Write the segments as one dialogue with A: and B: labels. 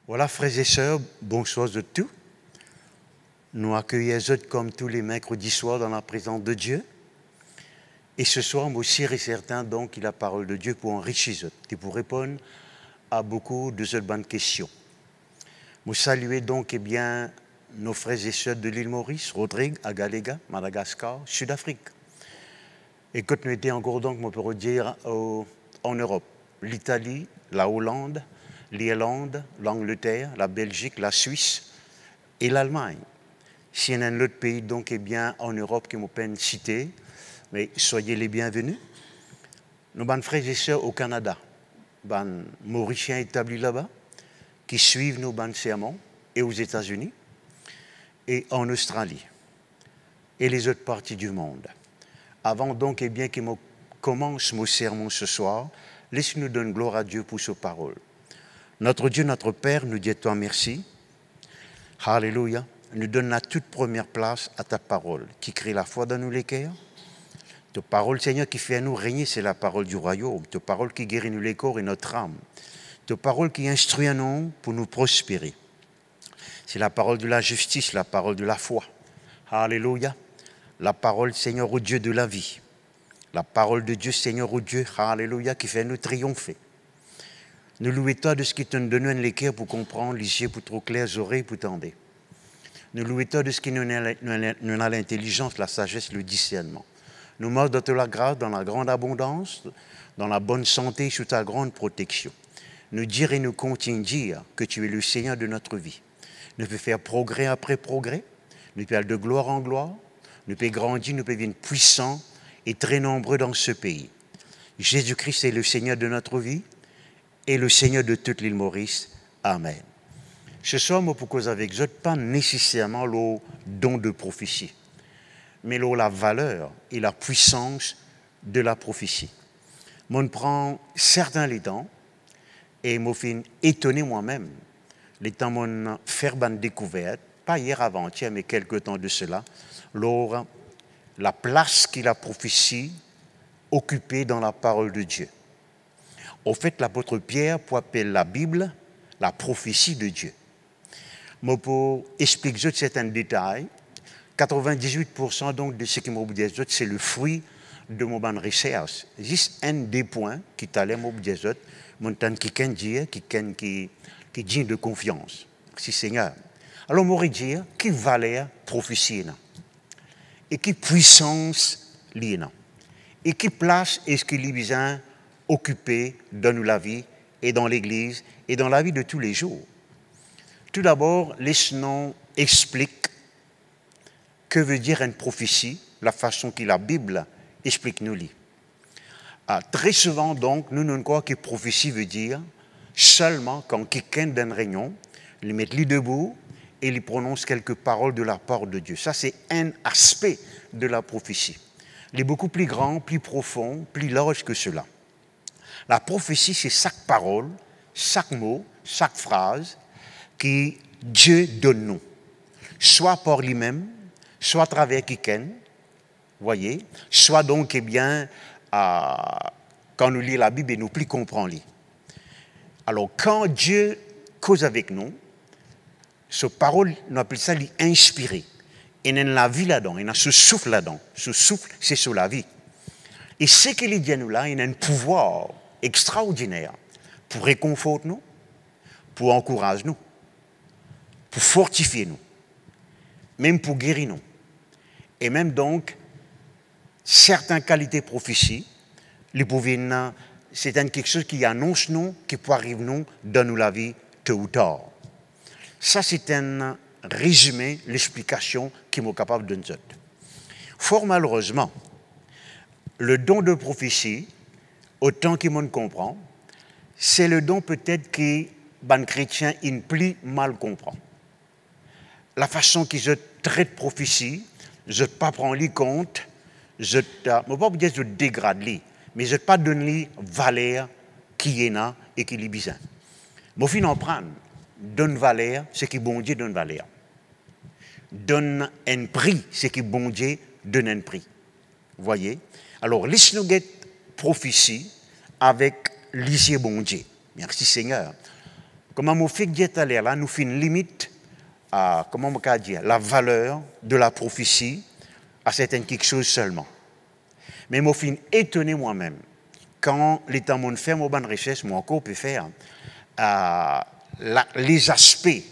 A: Voilà, frères et sœurs, bonsoir de tous. Nous accueillons comme tous les mercredis soirs dans la présence de Dieu. Et ce soir, moi aussi, et certain, donc, la parole de Dieu pour enrichir et pour répondre à beaucoup de ces bonnes questions. Nous saluons donc, nos frères et sœurs de l'île Maurice, Rodrigue, Agalega, Madagascar, Sud-Afrique. Et quand nous étions encore, donc, on peut dire, en Europe, l'Italie, la Hollande, l'Irlande, l'Angleterre, la Belgique, la Suisse et l'Allemagne. S'il y a un autre pays donc, en Europe qui m'ont cité, mais soyez les bienvenus. Nos bonnes frères et sœurs au Canada, nos Mauriciens établis là-bas, qui suivent nos bonnes sermons, et aux États-Unis, et en Australie, et les autres parties du monde. Avant donc, que commence mon sermon ce soir, laissez-nous donner gloire à Dieu pour sa parole. Notre Dieu, notre Père, nous dit toi merci. Alléluia. Nous donne la toute première place à ta parole, qui crée la foi dans nous les cœurs. Ta parole, Seigneur, qui fait à nous régner, c'est la parole du royaume. Ta parole qui guérit nous les corps et notre âme. Ta parole qui instruit à nous pour nous prospérer. C'est la parole de la justice, la parole de la foi. Alléluia. La parole, Seigneur, au Dieu de la vie. La parole de Dieu, Seigneur, au Dieu, alléluia, qui fait nous triompher. Nous louons-toi de ce qui te donne les cœurs pour comprendre, les yeux pour trop clairs, les oreilles pour tendre. Nous louons-toi de ce qui nous a l'intelligence, la sagesse, le discernement. Nous demandons de la grâce dans la grande abondance, dans la bonne santé, sous ta grande protection. Nous dire et nous continuons de dire que tu es le Seigneur de notre vie. Nous pouvons faire progrès après progrès, nous pouvons aller de gloire en gloire, nous pouvons grandir, nous pouvons devenir puissants et très nombreux dans ce pays. Jésus-Christ est le Seigneur de notre vie et le Seigneur de toute l'île Maurice. Amen. Ce soir, moi, pour cause avec eux, pas nécessairement le don de prophétie, mais la valeur et la puissance de la prophétie. Moi, je prends certains les temps et je suis étonné moi-même. Les temps, je faire une découverte, pas hier avant-hier, mais quelques temps de cela, la place que la prophétie occupait dans la parole de Dieu. Au fait, l'apôtre Pierre pour appeler la Bible la prophétie de Dieu. Mais pour expliquer certains détails, 98% donc de ce que je dis, c'est le fruit de mon bonne recherche. Juste un des points qui t'allait me dire, mon temps qui dit de confiance. Si Seigneur. Alors, je dire, qui valeur prophétie et qui puissance l'ina et qui place est-ce que les besoins occupés dans la vie et dans l'Église et dans la vie de tous les jours. Tout d'abord, laisse-nous expliquer que veut dire une prophétie, la façon que la Bible explique-nous-les. Très souvent, donc, nous ne croyons que prophétie veut dire seulement quand quelqu'un d'une réunion, il met lui debout et il prononce quelques paroles de la part de Dieu. Ça, c'est un aspect de la prophétie. Il est beaucoup plus grand, plus profond, plus large que cela. La prophétie, c'est chaque parole, chaque mot, chaque phrase que Dieu donne nous. Soit par lui-même, soit à travers quelqu'un, voyez, soit donc, quand nous lisons la Bible, et nous plus comprenons. Alors, quand Dieu cause avec nous, ce parole, nous appelons ça l'inspirer. Il y a la vie là-dedans, il y a ce souffle là-dedans. Ce souffle, c'est sur la vie. Et ce qu'il dit à nous là, il y a un pouvoir extraordinaire pour réconforter nous, pour encourager nous, pour fortifier nous, même pour guérir nous. Et même donc, certaines qualités prophéties, c'est quelque chose qui annonce nous, qui peut arriver nous dans nous la vie tôt ou tard. Ça, c'est un résumé, l'explication qui m'est capable de nous donner. Fort malheureusement, le don de prophétie, autant qu'il m'en comprend, c'est le don peut-être que les chrétiens ne plus mal comprend. La façon qu'ils traitent prophétie, je ne pas prendre les compte, je ne vais pas dire que je dégrade les, mais je ne pas donner valeur qui est là et qui est bizarre. Je vais en prendre, donne valeur, ce qui bon Dieu donne valeur. Donne un prix, ce qui bon Dieu donne un prix. Vous voyez? Alors, laisse-nous prophétie avec l'isier bon Dieu. Merci Seigneur. Comme mon fils dit tout à l'heure, là, nous faisons une limite à, comment on peut dire, la valeur de la prophétie à certaines quelque chose seulement. Mais je suis étonné moi-même. Quand l'état monde fait mon bonne recherche, moi encore peut faire les aspects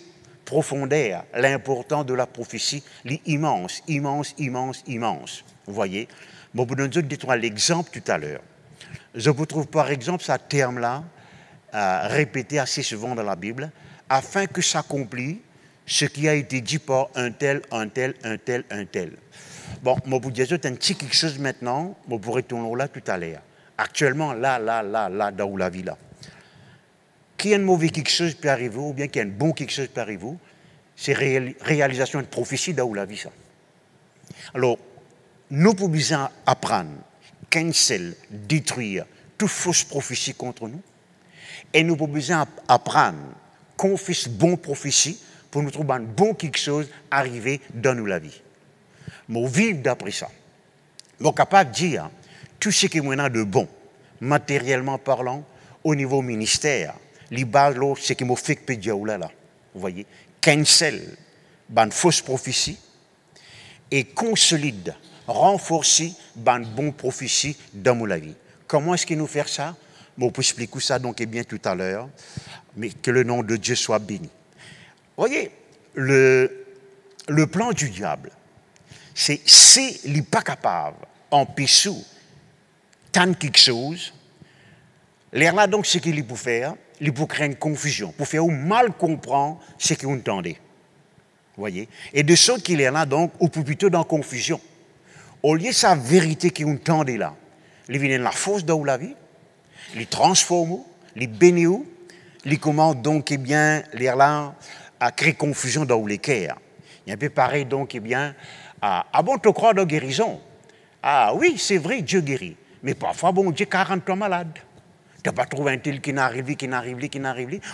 A: profondeurs, l'importance de la prophétie, l'immense, immense, immense, immense. Vous voyez? Bon, vous donner l'exemple tout à l'heure. Je vous trouve par exemple ce terme-là répété assez souvent dans la Bible, afin que s'accomplisse ce qui a été dit par un tel, un tel, un tel, un tel. Bon, je vous dis un petit quelque chose maintenant, je pourrais tourner là tout à l'heure. Actuellement, là, dans la vie là. Qui a un mauvais quelque chose peut arriver, ou bien qui a un bon quelque chose peut arriver, c'est réalisation de prophétie dans la vie ça. Alors, nous pouvons apprendre, cancel, détruire toute fausse prophétie contre nous, et nous pouvons apprendre, confesser bonne prophétie pour nous trouver un bon quelque chose arriver dans nous la vie. Mais vivre d'après ça. Je suis capable de dire tout ce qui est maintenant de bon, matériellement parlant, au niveau ministère, les bases, ce qui m'a fait que là. Vous voyez, cancel, une fausse prophétie, et consolide, renforcer une bonne prophétie dans mon vie. Comment est-ce qu'il nous fait ça? Je peux expliquer ça donc bien tout à l'heure, mais que le nom de Dieu soit béni. Vous voyez, le plan du diable, c'est s'il n'est pas capable, en pissou, tant quelque chose, l'air là donc ce qu'il peut faire, il peut créer une confusion, pour faire ou mal comprendre ce qu'on entendait. Vous voyez? Et de ce qu'il est là donc, ou plutôt dans la confusion. Au lieu de sa vérité qu'on entendait là, il vient de la fausse dans la vie, il transforme, il bénit, il commande donc, eh bien, l'air là, à créer confusion dans les cœurs. Il y a un peu pareil donc, eh bien, bon, te croire dans la guérison. Ah oui, c'est vrai, Dieu guérit. Mais parfois, bon Dieu, 40 ans malade. Tu n'as pas trouvé un tel qui n'arrive,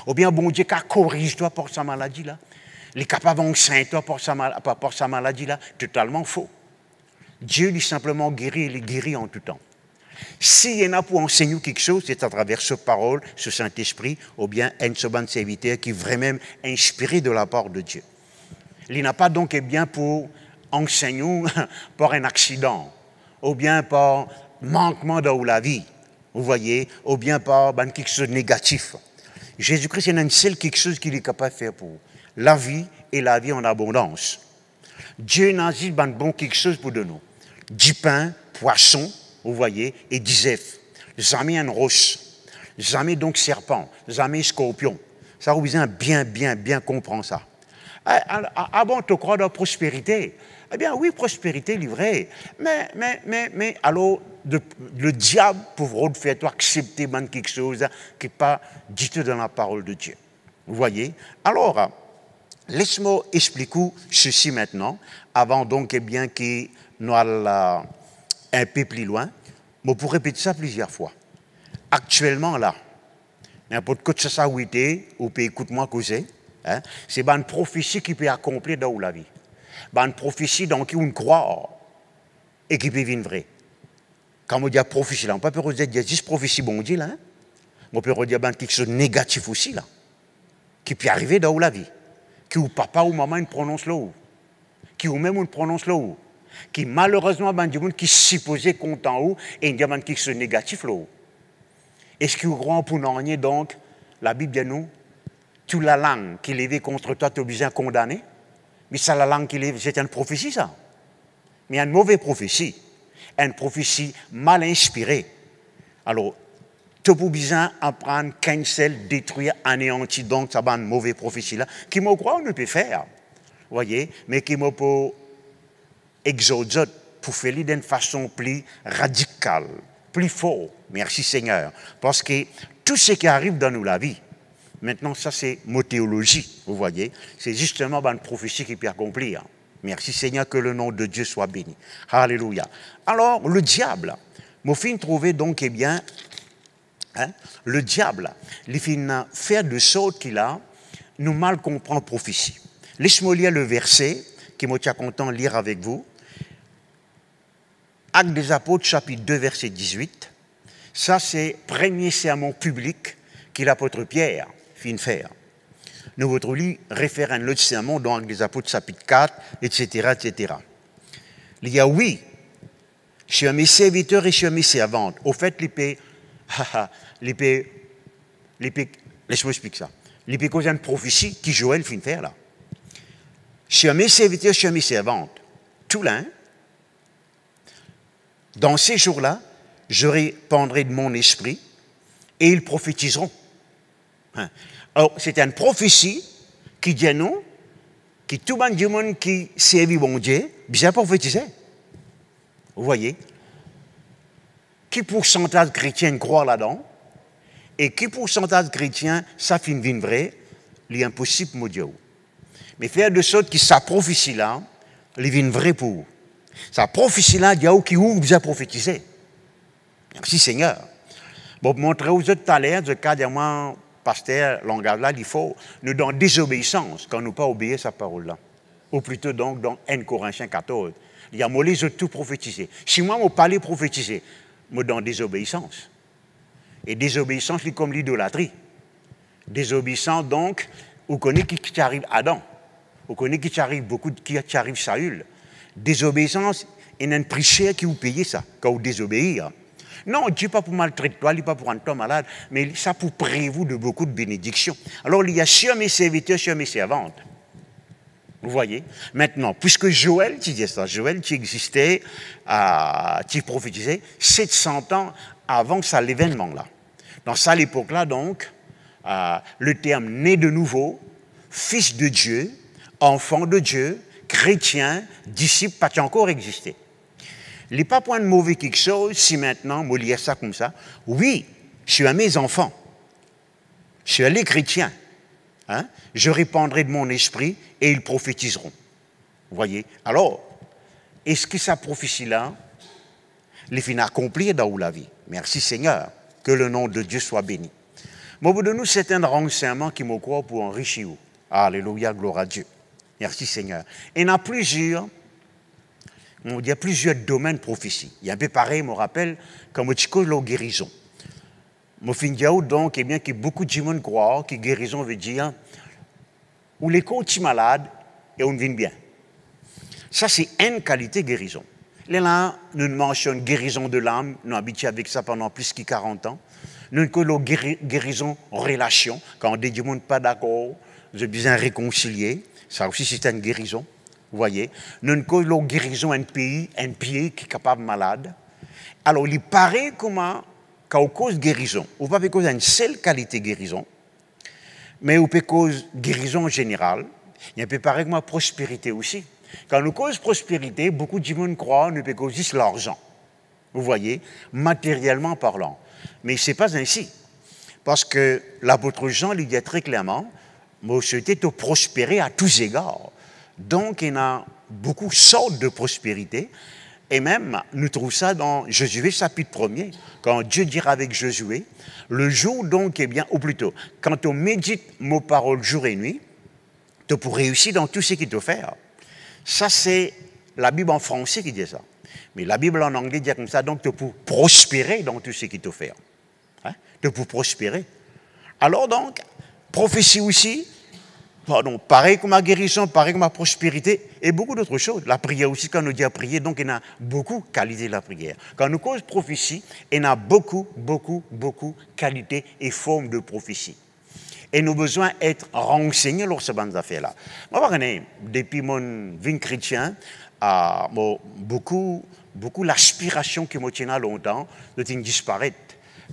A: ou bien bon Dieu, qui corrige-toi pour sa maladie là. Il est capable d'enseigner-toi pour sa maladie là. Totalement faux. Dieu lui simplement guérit, il est guéri en tout temps. S'il y en a pour enseigner quelque chose, c'est à travers ce parole, ce Saint-Esprit, ou bien un second serviteur qui est vraiment inspiré de la part de Dieu. Il n'a pas donc bien pour enseigner par un accident, ou bien par manquement dans la vie, vous voyez, ou bien par quelque chose de négatif. Jésus-Christ, il y a une seule quelque chose qu'il est capable de faire pour la vie et la vie en abondance. Dieu n'a pas bon quelque chose pour de nous. Du pain, poisson, vous voyez, et des œufs. Jamais un roche, jamais donc serpent, jamais scorpion. Ça vous bien comprendre ça. Ah bon, tu crois dans la prospérité? Eh bien oui, prospérité livrée. Mais alors, le diable pour faire toi accepter quelque chose qui n'est pas du tout dans la parole de Dieu. Vous voyez? Alors, laisse-moi expliquer ceci maintenant, avant donc eh bien que nous allons un peu plus loin. Mais pour répéter ça plusieurs fois. Actuellement là, n'importe quoi de ça où était, ou peut écouter-moi causer, hein, c'est une prophétie qui peut accomplir dans la vie. Une prophétie dans qui on croit et qui peut venir vrai. Quand on dit prophétie là, on peut pas dire qu'il y a 10 prophéties bon Dieu là. Hein? On peut dire quelque chose de négatif aussi là, qui peut arriver dans la vie. Qui ou papa ou maman prononce l'eau, qui ou même on prononce l'eau, qui malheureusement ben du monde qui supposé content ou et il y a quelque chose de négatif l'eau. Est-ce qu'il croit pour n'en rien donc la Bible dit nous toute la langue qui levait contre toi tu es obligé à condamner, mais ça la langue qui lève c'est une prophétie ça. Mais une mauvaise prophétie, une prophétie mal inspirée. Alors tu as besoin d'apprendre, cancel, détruire, anéantir, donc ça va une mauvaise prophétie là, qui me croit on ne peut faire, vous voyez, mais qui me peut exaucer pour faire d'une façon plus radicale, plus fort. Merci Seigneur, parce que tout ce qui arrive dans nous la vie, maintenant ça c'est ma théologie, vous voyez, c'est justement une prophétie qui peut accomplir. Merci Seigneur, que le nom de Dieu soit béni. Alléluia. Alors le diable, mon fin trouvé donc eh bien. Hein? Le diable, il finit faire de sorte qu'il a, nous mal comprend prophétie. Laisse-moi lire le verset, qui me tient content de lire avec vous. Actes des Apôtres, chapitre 2, verset 18. Ça, c'est le premier sermon public que l'apôtre Pierre finit faire. Nous votre livre réfère à un autre sermon dans les Apôtres chapitre 4, etc., etc. Il y a oui, je suis un mes serviteur et je suis un mes servante. Au fait, laisse-moi expliquer ça. Les pécos une prophétie qui Joël fin faire là. Je suis un mes serviteur, je suis un mes servante. Tout là, hein? Dans ces jours-là, je répandrai de mon esprit et ils prophétiseront. Hein? Alors, c'est une prophétie qui dit non, qui tout le monde qui servit bon Dieu, bien prophétisé. Vous voyez? Qui pourcentage de chrétiens croient là-dedans? Et qui pourcentage de chrétiens, ça finit vrai, il est impossible pour Dieu. Mais faire de sorte que sa prophétie-là, il est vrai pour vous. Sa prophétie-là, il y a qui ouvre bien prophétiser. Merci Seigneur. Bon, pour montrer aux autres talents, le cas de moi, pasteur, langage là, il faut nous dans désobéissance quand nous pas obéir sa parole-là. Ou plutôt donc dans 1 Corinthiens 14. Il y a moi les autres tout prophétiser. Si moi, je parle prophétiser, moi dans désobéissance. Et désobéissance, c'est comme l'idolâtrie. Désobéissance, donc, vous connaissez qui arrive Adam. Vous connaissez qui arrive beaucoup, qui arrive Saül. Désobéissance, il y a un prix cher qui vous paye ça, quand vous désobéissez. Non, Dieu pas pour maltraiter toi, il n'est pas pour un temps malade, mais ça pour prévoir de beaucoup de bénédictions. Alors, il y a sur mes serviteurs, sur mes servantes. Vous voyez? Maintenant, puisque Joël, tu dis ça, Joël qui existait, qui prophétisait 700 ans avant ça, l'événement-là. Dans ça, l'époque-là, donc, le terme né de nouveau, fils de Dieu, enfant de Dieu, chrétien, disciple, pas encore existé. Il n'est pas point de mauvais quelque chose si maintenant, je lis ça comme ça. Oui, je suis à mes enfants. Je suis à les chrétiens. Hein? Je répandrai de mon esprit et ils prophétiseront. Vous voyez? Alors, est-ce que sa prophétie-là, les finit accomplir dans la vie? Merci Seigneur, que le nom de Dieu soit béni. Mais au bout de nous, c'est un renseignement qui me croit pour enrichir. Alléluia, gloire à Dieu. Merci Seigneur. Et il y a plusieurs domaines de prophétie. Il y a un peu pareil, je me rappelle, comme la guérison. Je finis donc, eh bien, que beaucoup de gens croient que guérison veut dire où les corps sont malades et on vient bien. Ça, c'est une qualité de guérison. Là, nous mentionnons guérison de l'âme, nous avons habitué avec ça pendant plus de 40 ans. Nous avons guérison en relation, quand des gens ne sont pas d'accord, vous avez besoin de réconcilier. Ça aussi, c'est une guérison. Vous voyez? Nous avons guérison un pied qui est capable de malade. Alors, il paraît comment, quand on cause guérison, on ne peut pas causer une seule qualité de guérison, mais on peut causer guérison en général. Il peut paraître comme prospérité aussi. Quand nous cause prospérité, beaucoup de gens croient que nous peut causer l'argent. Vous voyez? Matériellement parlant. Mais ce n'est pas ainsi. Parce que l'apôtre Jean lui dit très clairement, moi, je souhaitais te prospérer à tous égards. Donc, il y a beaucoup de sortes de prospérité. Et même, nous trouvons ça dans Josué chapitre 1er, quand Dieu dira avec Josué, le jour donc, eh bien, ou plutôt, quand on médite mes paroles jour et nuit, tu pourras réussir dans tout ce qu'il te fait. Ça, c'est la Bible en français qui dit ça. Mais la Bible en anglais dit comme ça, donc tu peux prospérer dans tout ce qu'il te fait. Hein? Tu peux prospérer. Alors donc, prophétie aussi, pardon, pareil comme la guérison, pareil comme la prospérité, et beaucoup d'autres choses. La prière aussi, quand on dit à prier, donc il y a beaucoup de qualité de la prière. Quand nous cause prophétie, il y a beaucoup de qualité et formes de prophétie. Et nous avons besoin d'être renseignés sur ces bonnes affaires-là. Moi, depuis mon vie chrétien, beaucoup l'aspiration qui me tient longtemps de disparaître.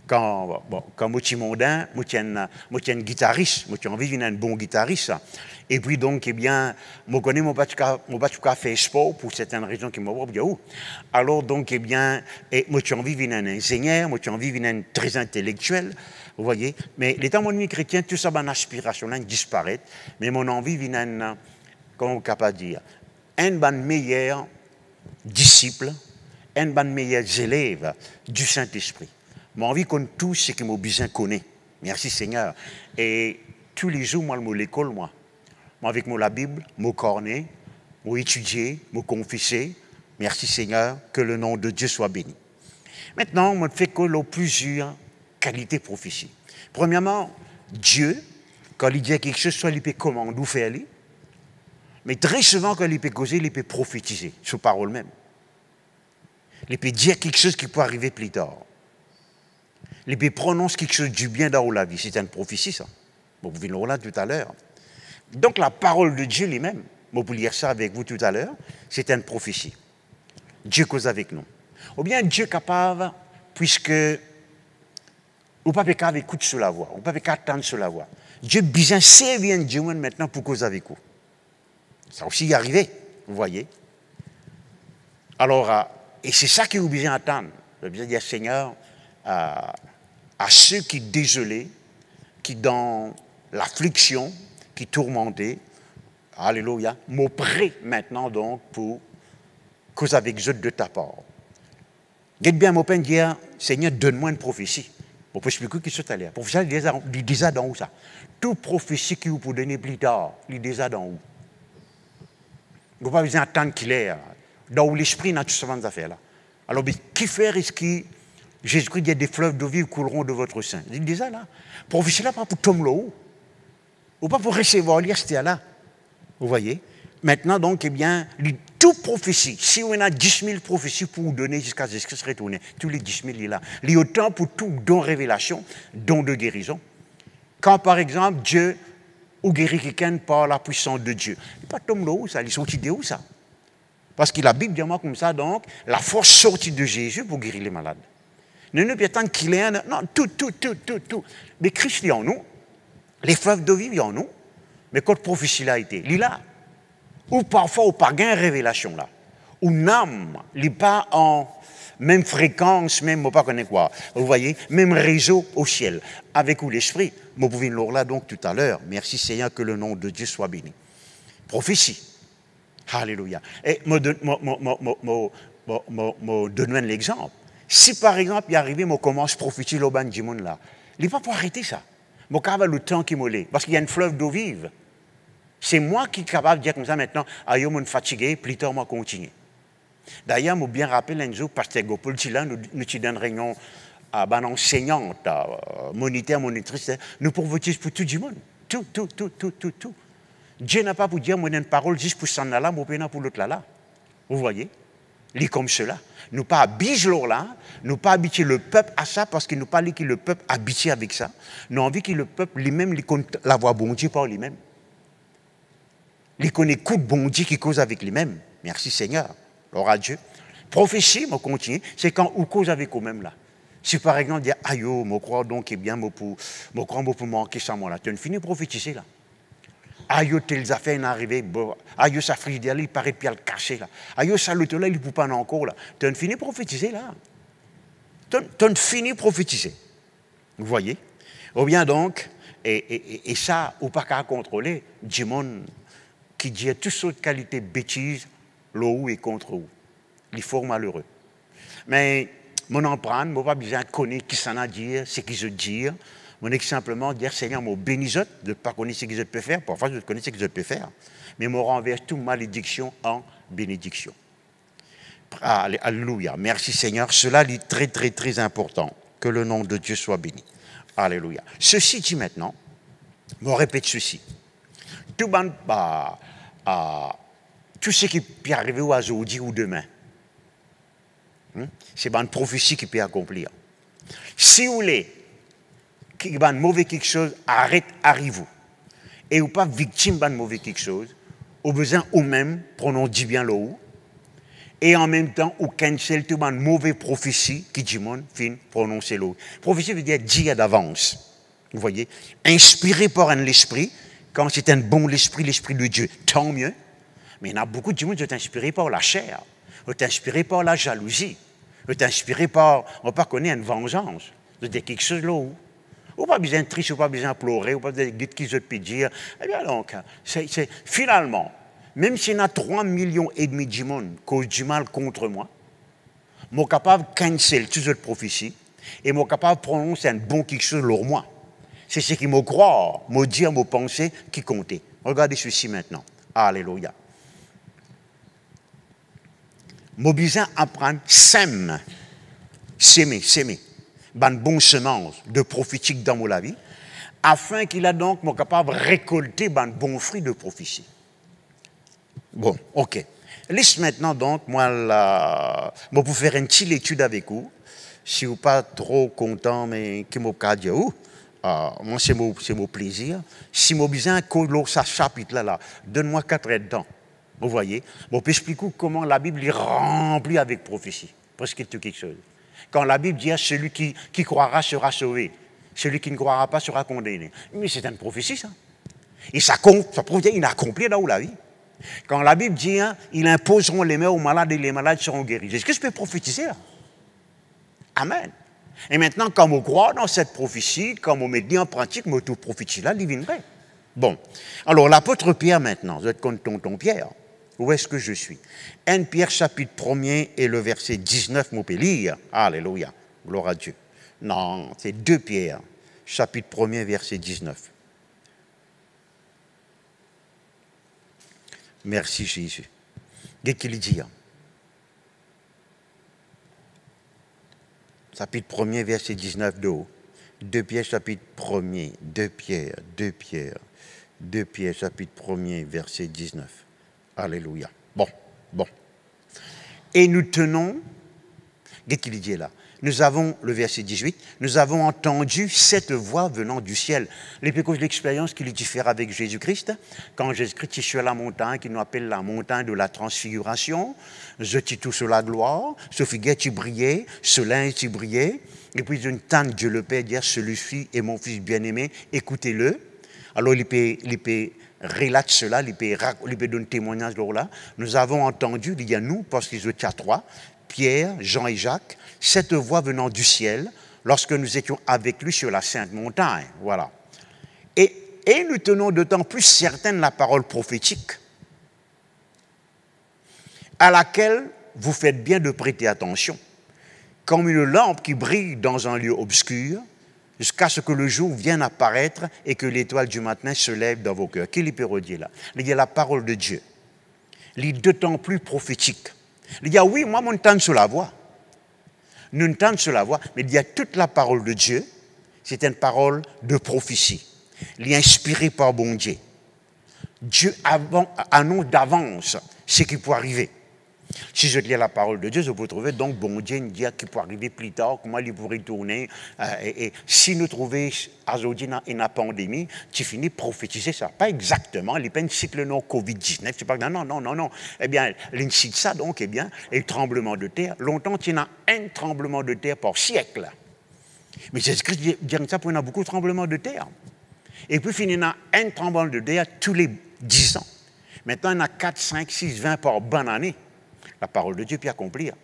A: Quand je suis mondain, je suis un guitariste, je suis envie d'être un bon guitariste. Et puis donc, eh bien, je connais mon pas fait sport pour certaines raisons qui m'ont dit où. Alors donc, eh bien, je suis envie d'être un ingénieur, je suis envie d'être un très intellectuel, vous voyez. Mais l'état mon vie chrétien, tout ça, mon aspiration là disparaît. Mais mon envie d'être un, comment on est capable de dire, un bon meilleur disciple, un bon meilleur élève du Saint-Esprit. J'ai envie qu'on tout ce que mon besoin connaît. Merci Seigneur. Et tous les jours, moi, je suis à l'école, moi avec la Bible, mon cornet, mon étudier, mon confesser. Merci Seigneur, que le nom de Dieu soit béni. Maintenant, on fait que plusieurs qualités prophétie. Premièrement, Dieu, quand il dit quelque chose, soit il peut commander ou faire. Mais très souvent, quand il peut causer, il peut prophétiser, sous parole même. Il peut dire quelque chose qui peut arriver plus tard. Il peut prononcer quelque chose du bien dans la vie. C'est une prophétie, ça. Vous pouvez le voir tout à l'heure. Donc, la parole de Dieu lui-même, je peux lire ça avec vous tout à l'heure, c'est une prophétie. Dieu cause avec nous. Ou bien Dieu est capable, puisque on ne peut pas écouter sur la voix, on ne peut pas attendre sur la voix. Dieu besoin servir Dieu maintenant pour cause avec vous. Ça aussi y arrivé, vous voyez. Alors, et c'est ça que vous besoin attendre. Vous besoin dire Seigneur, à ceux qui sont désolés, qui dans l'affliction, qui tourmentés, alléluia, m'ont prêt maintenant donc pour cause avec eux de ta part. Dites bien, mon père dire, Seigneur, donne-moi une prophétie. On peut expliquer qui c'est allé. Pour ça, il déjà dans où ça? Toute prophétie qui vous peut donner plus tard, il déjà dans où? Vous n'avez pas besoin d'attendre qu'il est. Dans où l'esprit n'a tout ce genre d'affaires-là. Alors, qui faire est-ce que Jésus-Christ dit des fleuves d'eau vive couleront de votre sein? Il dit déjà là. Prophétie là, pas pour tomber là-haut. Ou pas pour recevoir lire, c'était là. Vous voyez? Maintenant, donc, eh bien, toute prophétie, si on a 10 000 prophéties pour vous donner jusqu'à ce que ce retourne, tous les 10 000, il est là. Il y a autant pour tout don révélation, don de guérison. Quand, par exemple, Dieu ou guérit quelqu'un par la puissance de Dieu, il n'est pas tomber là-haut, ça, il est sorti de où, ça? Parce que la Bible dit moi comme ça, donc, la force sortie de Jésus pour guérir les malades. Ne nous attendre qu'il est non, tout. Mais Christ, il y en nous. Les fleuves d'eau vive, il y en nous. Mais quand prophétie là a été, il est là. Ou parfois, au pas gain révélation là. Ou n'âme, il n'est pas en même fréquence, même, je ne sais pas connaître quoi. Vous voyez, même réseau au ciel. Avec où l'esprit. Vous pouvez le là donc tout à l'heure. Merci Seigneur, que le nom de Dieu soit béni. Prophétie. Alléluia. Et je donne l'exemple. Si par exemple, il arrive, je commence à prophétiser au ban du monde là, il n'est pas pour arrêter ça. Je vais avoir le temps qui me l'est. Parce qu'il y a une fleuve d'eau vive. C'est moi qui suis capable de dire comme ça maintenant, je suis fatigué, plus tard, je continue. D'ailleurs, je me bien rappelle un jour, Pasteur Gopol, nous avons une réunion à une enseignante, monitrice, nous prophétisons pour tout le monde. Tout. Dieu n'a pas pour dire, moi, une parole juste pour s'en aller, moi, pour l'autre là. Vous voyez? Il est comme cela. Nous pas habiter là, nous pas habiter le peuple à ça, parce qu'il nous pas dit que le peuple habite avec ça. Nous avons envie que le peuple lui-même, la voix bon Dieu par lui-même. Il connaît coup de bon Dieu qui cause avec lui-même. Merci Seigneur. Gloire à Dieu. Prophétie, on continue, c'est quand on cause avec eux-mêmes là. Si par exemple, dire, aïe, je crois donc, eh bien, je crois pour manquer ça, moi là. Tu as fini de prophétiser là. Aïe, telles affaires sont arrivées. Aïe, ça frigidaire, il paraît puis le caché là. Aïe, ça l'autre là, il ne peut pas encore là. Tu as fini de prophétiser là. Tu as fini de prophétiser. Vous voyez? Ou bien donc, et ça, ou pas qu'à contrôler, du monde qui dit toutes sortes de qualités bêtises, l'eau est contre vous. Il faut malheureux. Mais, mon empreinte, je n'ai pas besoin de connaître qui s'en a à dire, ce qu'ils se dire. Je n'ai simplement dire, Seigneur, je bénis de ne pas connaître ce que je peux faire. Parfois, je connais ce que je peux faire. Mais je renverse toute malédiction en bénédiction. Alléluia. Merci Seigneur. Cela est très, très, très important. Que le nom de Dieu soit béni. Alléluia. Ceci dit maintenant, je répète ceci. Tout ce qui peut arriver aujourd'hui ou demain, c'est une prophétie qui peut accomplir. Si vous voulez qu'il y ait mauvais quelque chose, arrive-vous. Et vous pas victime de mauvais quelque chose, au besoin vous-même, prenons du bien l'eau, et en même temps, vous cancel tout une mauvaise prophétie qui dit mon fin prononcer l'eau. Prophétie veut dire dire d'avance. Vous voyez, inspiré par l'esprit, quand c'est un bon l'esprit de Dieu, tant mieux. Mais il y a beaucoup de gens qui sont inspirés par la chair, qui sont inspirés par la jalousie, qui sont inspirés par, on ne pas connaître une vengeance. C'est quelque chose là où. Ou pas besoin de triste, ou pas besoin de pleurer, ou pas besoin de dire qui je peux dire. Eh bien donc, finalement, même s'il y a 3,5 millions de monde qui causent du mal contre moi, je suis capable de canceller toute cette prophétie et je suis capable de prononcer un bon quelque chose sur moi. C'est ce qui me croit, me dire, me penser qui comptait. Regardez ceci maintenant. Alléluia. Je besoin d'apprendre s'aimer. Une bonne semence de prophétique dans ma vie, afin qu'il a donc soit capable de récolter un bon fruit de prophétie. Bon, ok. Laisse maintenant donc, moi, pour faire une petite étude avec vous, si vous n'êtes pas trop content, mais que je dire, moi c'est mon plaisir. Si vous besoin de ce chapitre-là, donne-moi 4 heures de temps. Vous voyez, je peux expliquer comment la Bible est remplie avec prophétie. Presque tout quelque chose. Quand la Bible dit celui qui croira sera sauvé, celui qui ne croira pas sera condamné. Mais c'est une prophétie, ça. Et ça prouve qu'il a accompli dans la vie. Quand la Bible dit, ils imposeront les mains aux malades et les malades seront guéris. Est-ce que je peux prophétiser là? Amen. Et maintenant, quand on croit dans cette prophétie, quand on met en pratique, on tout prophétise là, il viendrait. Bon. Alors, l'apôtre Pierre maintenant, vous êtes contre tonton Pierre. Où est-ce que je suis? 1 Pierre chapitre 1er et le verset 19, on peut lire. Alléluia. Gloire à Dieu. Non, c'est 2 Pierre, chapitre 1er, verset 19. Merci Jésus. Qu'est-ce qu'il dit? Chapitre 1er, verset 19 de haut. 2 Pierre, chapitre 1er. 2 Pierre, chapitre 1er, verset 19. Alléluia. Bon. Et nous tenons, qu'est-ce qu'il dit là? Nous avons, le verset 18, nous avons entendu cette voix venant du ciel. Les pécos de l'expérience qu'il dit faire avec Jésus-Christ, quand Jésus-Christ est sur la montagne, qu'il nous appelle la montagne de la transfiguration, je t'y tout sur la gloire, ce figuier tu brillais, ce lin tu brillais, et puis une tante Dieu le Père dire, celui-ci est mon fils bien-aimé, écoutez-le. Alors il peut relate cela, il peut donner témoignage là. Nous avons entendu, il y a nous, parce qu'ils étaient à 3, Pierre, Jean et Jacques, cette voix venant du ciel, lorsque nous étions avec lui sur la Sainte Montagne. Voilà. Et nous tenons d'autant plus certaine la parole prophétique, à laquelle vous faites bien de prêter attention, comme une lampe qui brille dans un lieu obscur, jusqu'à ce que le jour vienne apparaître et que l'étoile du matin se lève dans vos cœurs. Qu'est-ce qu'il peut redire là? Il y a la parole de Dieu. Il est d'autant plus prophétique. Il y a, oui, moi, mon temps sur la voix. Nous entendons sur la voix, mais il y a toute la parole de Dieu. C'est une parole de prophétie. Il est inspiré par bon Dieu. Dieu annonce d'avance ce qui peut arriver. Si je lis la parole de Dieu, je peux trouver donc bon Dieu dit qui peut arriver plus tard, comment il pourrait tourner. Et si nous trouvons aujourd'hui dans une pandémie, tu finis de prophétiser ça. Pas exactement, il n'y a pas un cycle non Covid-19. Tu parles non. Eh bien, il cite ça donc, eh bien, et tremblement de terre. Longtemps, il y a un tremblement de terre par siècle. Mais Jésus-Christ dit ça pour y avoir beaucoup de tremblements de terre. Et puis, il y a un tremblement de terre tous les 10 ans. Maintenant, il y en a 4, 5, 6, 20 par bonne année. La parole de Dieu peut accomplir.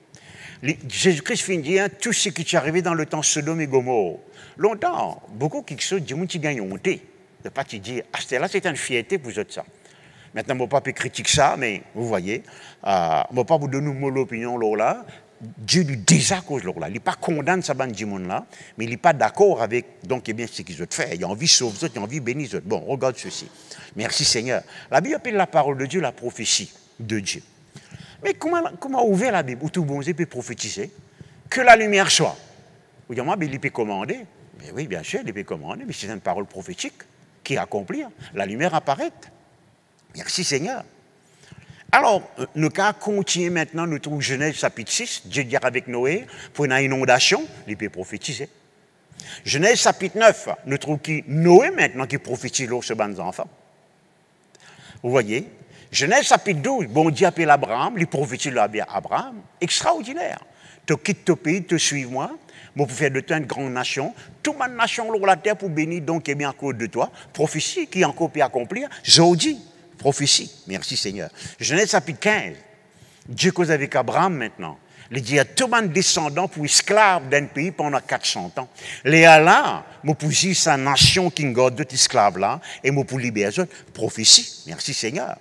A: Jésus-Christ finit tout ce qui est arrivé dans le temps Sodome et Gomorrhe. Longtemps, beaucoup qui sont dit qui gagnent honte. De pas te dire, là c'est une fierté pour vous ça. Maintenant, mon papa critique ça, mais vous voyez, mon papa vous donne mon opinion là. Dieu lui désaccord là. Il n'est pas condamné ça bande du monde là, mais il n'est pas d'accord avec donc eh bien ce qu'ils ont fait. Il a envie de sauver, il a envie de bénir. Bon, regarde ceci. Merci Seigneur. La Bible appelle la parole de Dieu la prophétie de Dieu. Mais comment ouvrir la Bible où tout bon Dieu peut prophétiser? Que la lumière soit. Vous dites, moi, il peut commander. Mais oui, bien sûr, il peut commander, mais c'est une parole prophétique qui accomplit. La lumière apparaît. Merci Seigneur. Alors, le cas continue maintenant, nous trouvons Genèse chapitre 6, Dieu dit avec Noé, pour une inondation, il peut prophétiser. Genèse chapitre 9, nous trouvons qui Noé maintenant qui prophétise l'eau sur les enfants. Vous voyez? Genèse chapitre 12, bon Dieu appelle Abraham, il prophétise à Abraham, extraordinaire. Tu quittes ton pays, tu suis moi, pour faire de toi une grande nation, toute ma nation sur la terre pour bénir donc et bien à cause de toi, prophétie qui encore peut accomplir, Jodi, prophétie, merci Seigneur. Genèse chapitre 15, Dieu cause avec Abraham maintenant, il dit à tout le monde descendant pour esclave d'un pays pendant 400 ans. Les là, moi pour dire sa nation qui garde d'autres esclaves là, et moi pour libérer eux, prophétie, merci Seigneur.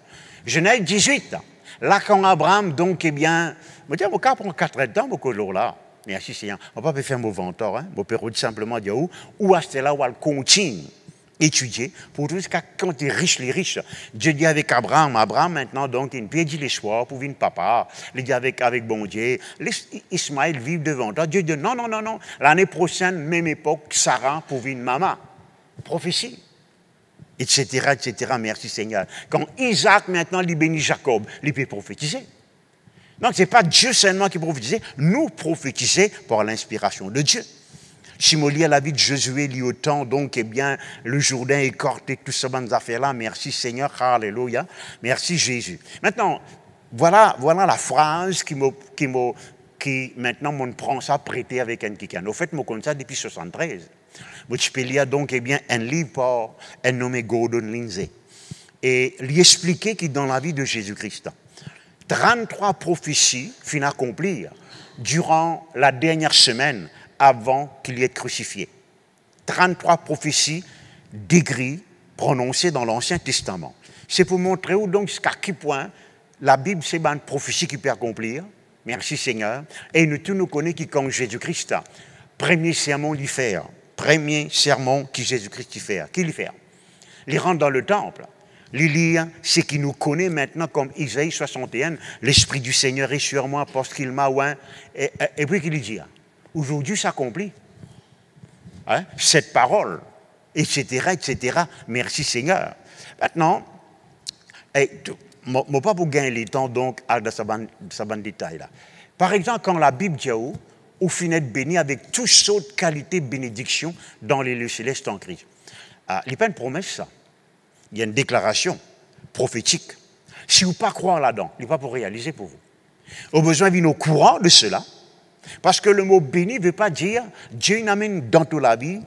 A: Genèse 18, là quand Abraham, donc, eh bien, je dis, on va prendre 4 ans, beaucoup de jours là. Merci Seigneur. On ne va pas faire un mot venteur, hein. On peut simplement dire où est-ce là où elle continue étudier pour tout jusqu'à quand il est riche, les riches. Dieu dit avec Abraham maintenant, donc, il peut dire les soirs pour venir papa. Il dit avec bon Dieu, laisse Ismaël vivre devant toi. Dieu dit non. L'année prochaine, même époque, Sarah pour venir maman. prophétie, etc., etc. Merci Seigneur. Quand Isaac, maintenant, il bénit Jacob, il peut prophétiser. Donc, ce n'est pas Dieu seulement qui prophétisait, nous prophétisons par l'inspiration de Dieu. Si on lit à la vie de Josué, lit autant, donc, eh bien, le Jourdain écorté, tout ce bonnes affaires-là, merci Seigneur, alléluia, merci Jésus. Maintenant, voilà la phrase qui maintenant, on prend ça prêté avec un quelqu'un. Au fait, moi, comme ça depuis 73. Je peux lire donc, eh bien, un livre par un nommé Gordon Lindsay. Et lui expliquer que dans la vie de Jésus-Christ, 33 prophéties finissent à accomplir durant la dernière semaine avant qu'il y ait crucifié. 33 prophéties décrites, prononcées dans l'Ancien Testament. C'est pour montrer où donc jusqu'à quel point la Bible, c'est une prophétie qui peut accomplir. Merci Seigneur. Et nous tous nous connaissons qui, quand Jésus-Christ, premier sermon l'y fait, premier sermon que Jésus-Christ y fait. Qui l'y fait? Il rentre dans le temple. Il lit ce qui nous connaît maintenant comme Isaïe 61, l'Esprit du Seigneur est sur moi parce qu'il m'a oint. Et puis qu'il dit, aujourd'hui s'accomplit. Hein? Cette parole, etc., etc. Merci Seigneur. Maintenant, je ne pas pour gagner le temps, donc, à ce bon détail là. Par exemple, quand la Bible dit où finit béni avec toutes sortes de qualités de bénédiction dans les lieux célestes en Christ. Il n'y a pas une promesse, ça. Il y a une déclaration prophétique. Si vous ne pas croire là-dedans, il n'est pas pour réaliser pour vous. Au besoin, il est au courant de cela. Parce que le mot béni ne veut pas dire Dieu n'amène dans toute la vie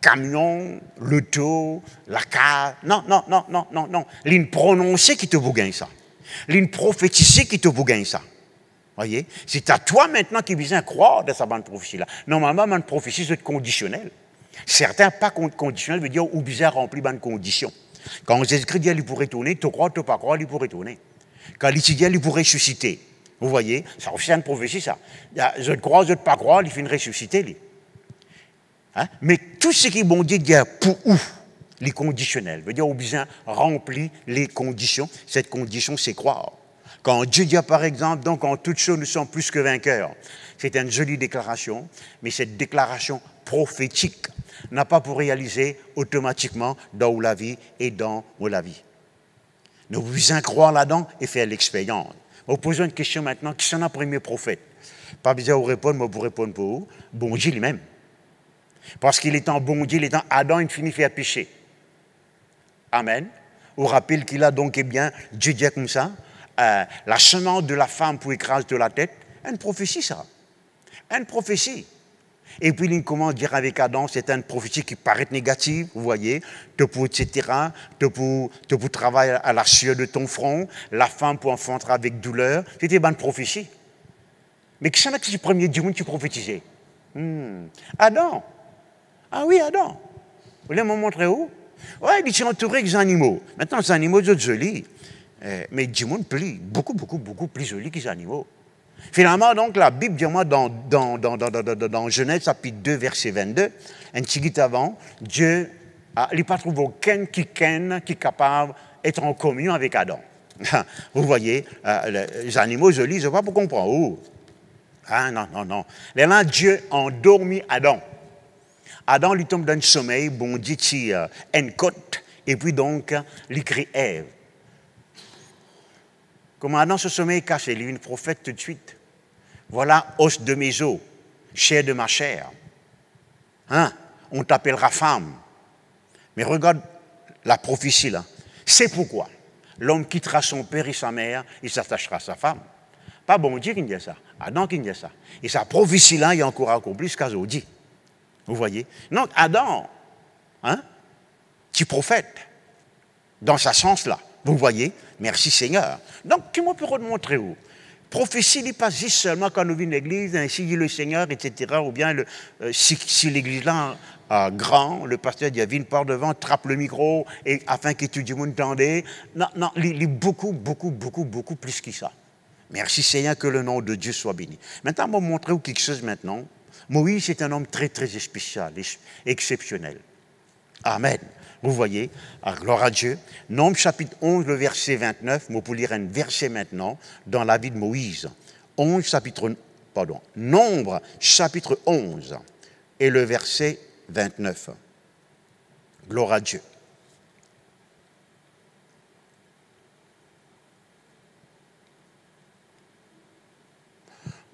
A: camion, l'auto, la carte. Non, non, non, non, non, non. L'une prononcée qui te vous gagne ça. L'une prophétisée qui te vous gagne ça. Voyez? C'est à toi maintenant qui vient croire dans sa bande prophétie-là. Normalement, une prophétie, c'est conditionnel. Certains, pas conditionnel, veut dire ou bizarre rempli de conditions. Quand Jésus-Christ dit qu'il pourrait tourner, tu crois, tu ne pas croire, il pourrait tourner. Quand il dit qu'il pourrait ressusciter. Vous voyez? Ça aussi une prophétie, ça. Je crois, je ne pas croire, il finit ressusciter. Lui. Hein? Mais tout ce qui est bon Dieu dit pour où? Les conditionnels. Veut dire ou bien rempli les conditions. Cette condition, c'est croire. Quand Dieu dit, par exemple, donc en toutes choses, nous sommes plus que vainqueurs. C'est une jolie déclaration, mais cette déclaration prophétique n'a pas pour réaliser automatiquement dans la vie et dans la vie. Nous devons croire là-dedans et faire l'expérience. Vous posez une question maintenant, qui sont les premiers prophètes? Pas besoin de vous répondre, mais vous répondre pour vous. Bon Dieu lui-même. Parce qu'il est en bon Dieu, il est en Adam, il finit faire pécher. Amen. Vous rappelez qu'il a donc, eh bien, Dieu dit comme ça, la semence de la femme pour écraser de la tête, une prophétie ça. Une prophétie. Et puis, il commence à dire avec Adam, c'est une prophétie qui paraît négative, vous voyez, etc., pour travailler à la sueur de ton front, la femme pour enfanter avec douleur, c'était une prophétie. Mais qui sont les premiers du monde qui prophétisaient? Adam. Ah oui, Adam. Vous voulez me montrer où? Oui, il est entouré des animaux. Maintenant, les animaux sont jolis, mais du monde plie, beaucoup plus jolis que les animaux. Finalement, donc, la Bible dit moi dans Genèse chapitre 2, verset 22, un petit guide avant, Dieu n'a pas trouvé aucun qui est capable d'être en communion avec Adam. Vous voyez, les animaux jolis, je ne sais pas pour comprendre. Oh. Ah non, non, non. Là, Dieu a endormi Adam. Adam lui tombe dans le sommeil, bon dit une côte, et puis donc, il crie Ève. Comment Adam se sommeil caché, il est une prophète tout de suite. Voilà, os de mes os, chair de ma chair. Hein? On t'appellera femme. Mais regarde la prophétie là. C'est pourquoi l'homme quittera son père et sa mère, il s'attachera à sa femme. Pas bon Dieu qui dit ça, Adam qui dit ça. Et sa prophétie là, il y a encore accompli ce qu'Azodi. Vous voyez? Donc Adam, hein, qui prophète, dans ce sens-là. Vous voyez? Merci Seigneur. Donc, qui peut remontrer où? Prophétie n'est pas juste seulement quand nous vivons l'église, ainsi dit le Seigneur, etc. Ou bien si l'église là grand, le pasteur dit, viens par devant, trappe le micro, et afin que tout le monde t'entende. Non, non, il est beaucoup plus que ça. Merci Seigneur, que le nom de Dieu soit béni. Maintenant, je vais vous montrer quelque chose maintenant. Moïse, c'est un homme très spécial, exceptionnel. Amen. Vous voyez, gloire à Dieu. Nombre chapitre 11, le verset 29, je vais lire un verset maintenant dans la vie de Moïse. Nombre chapitre 11 et le verset 29. Gloire à Dieu.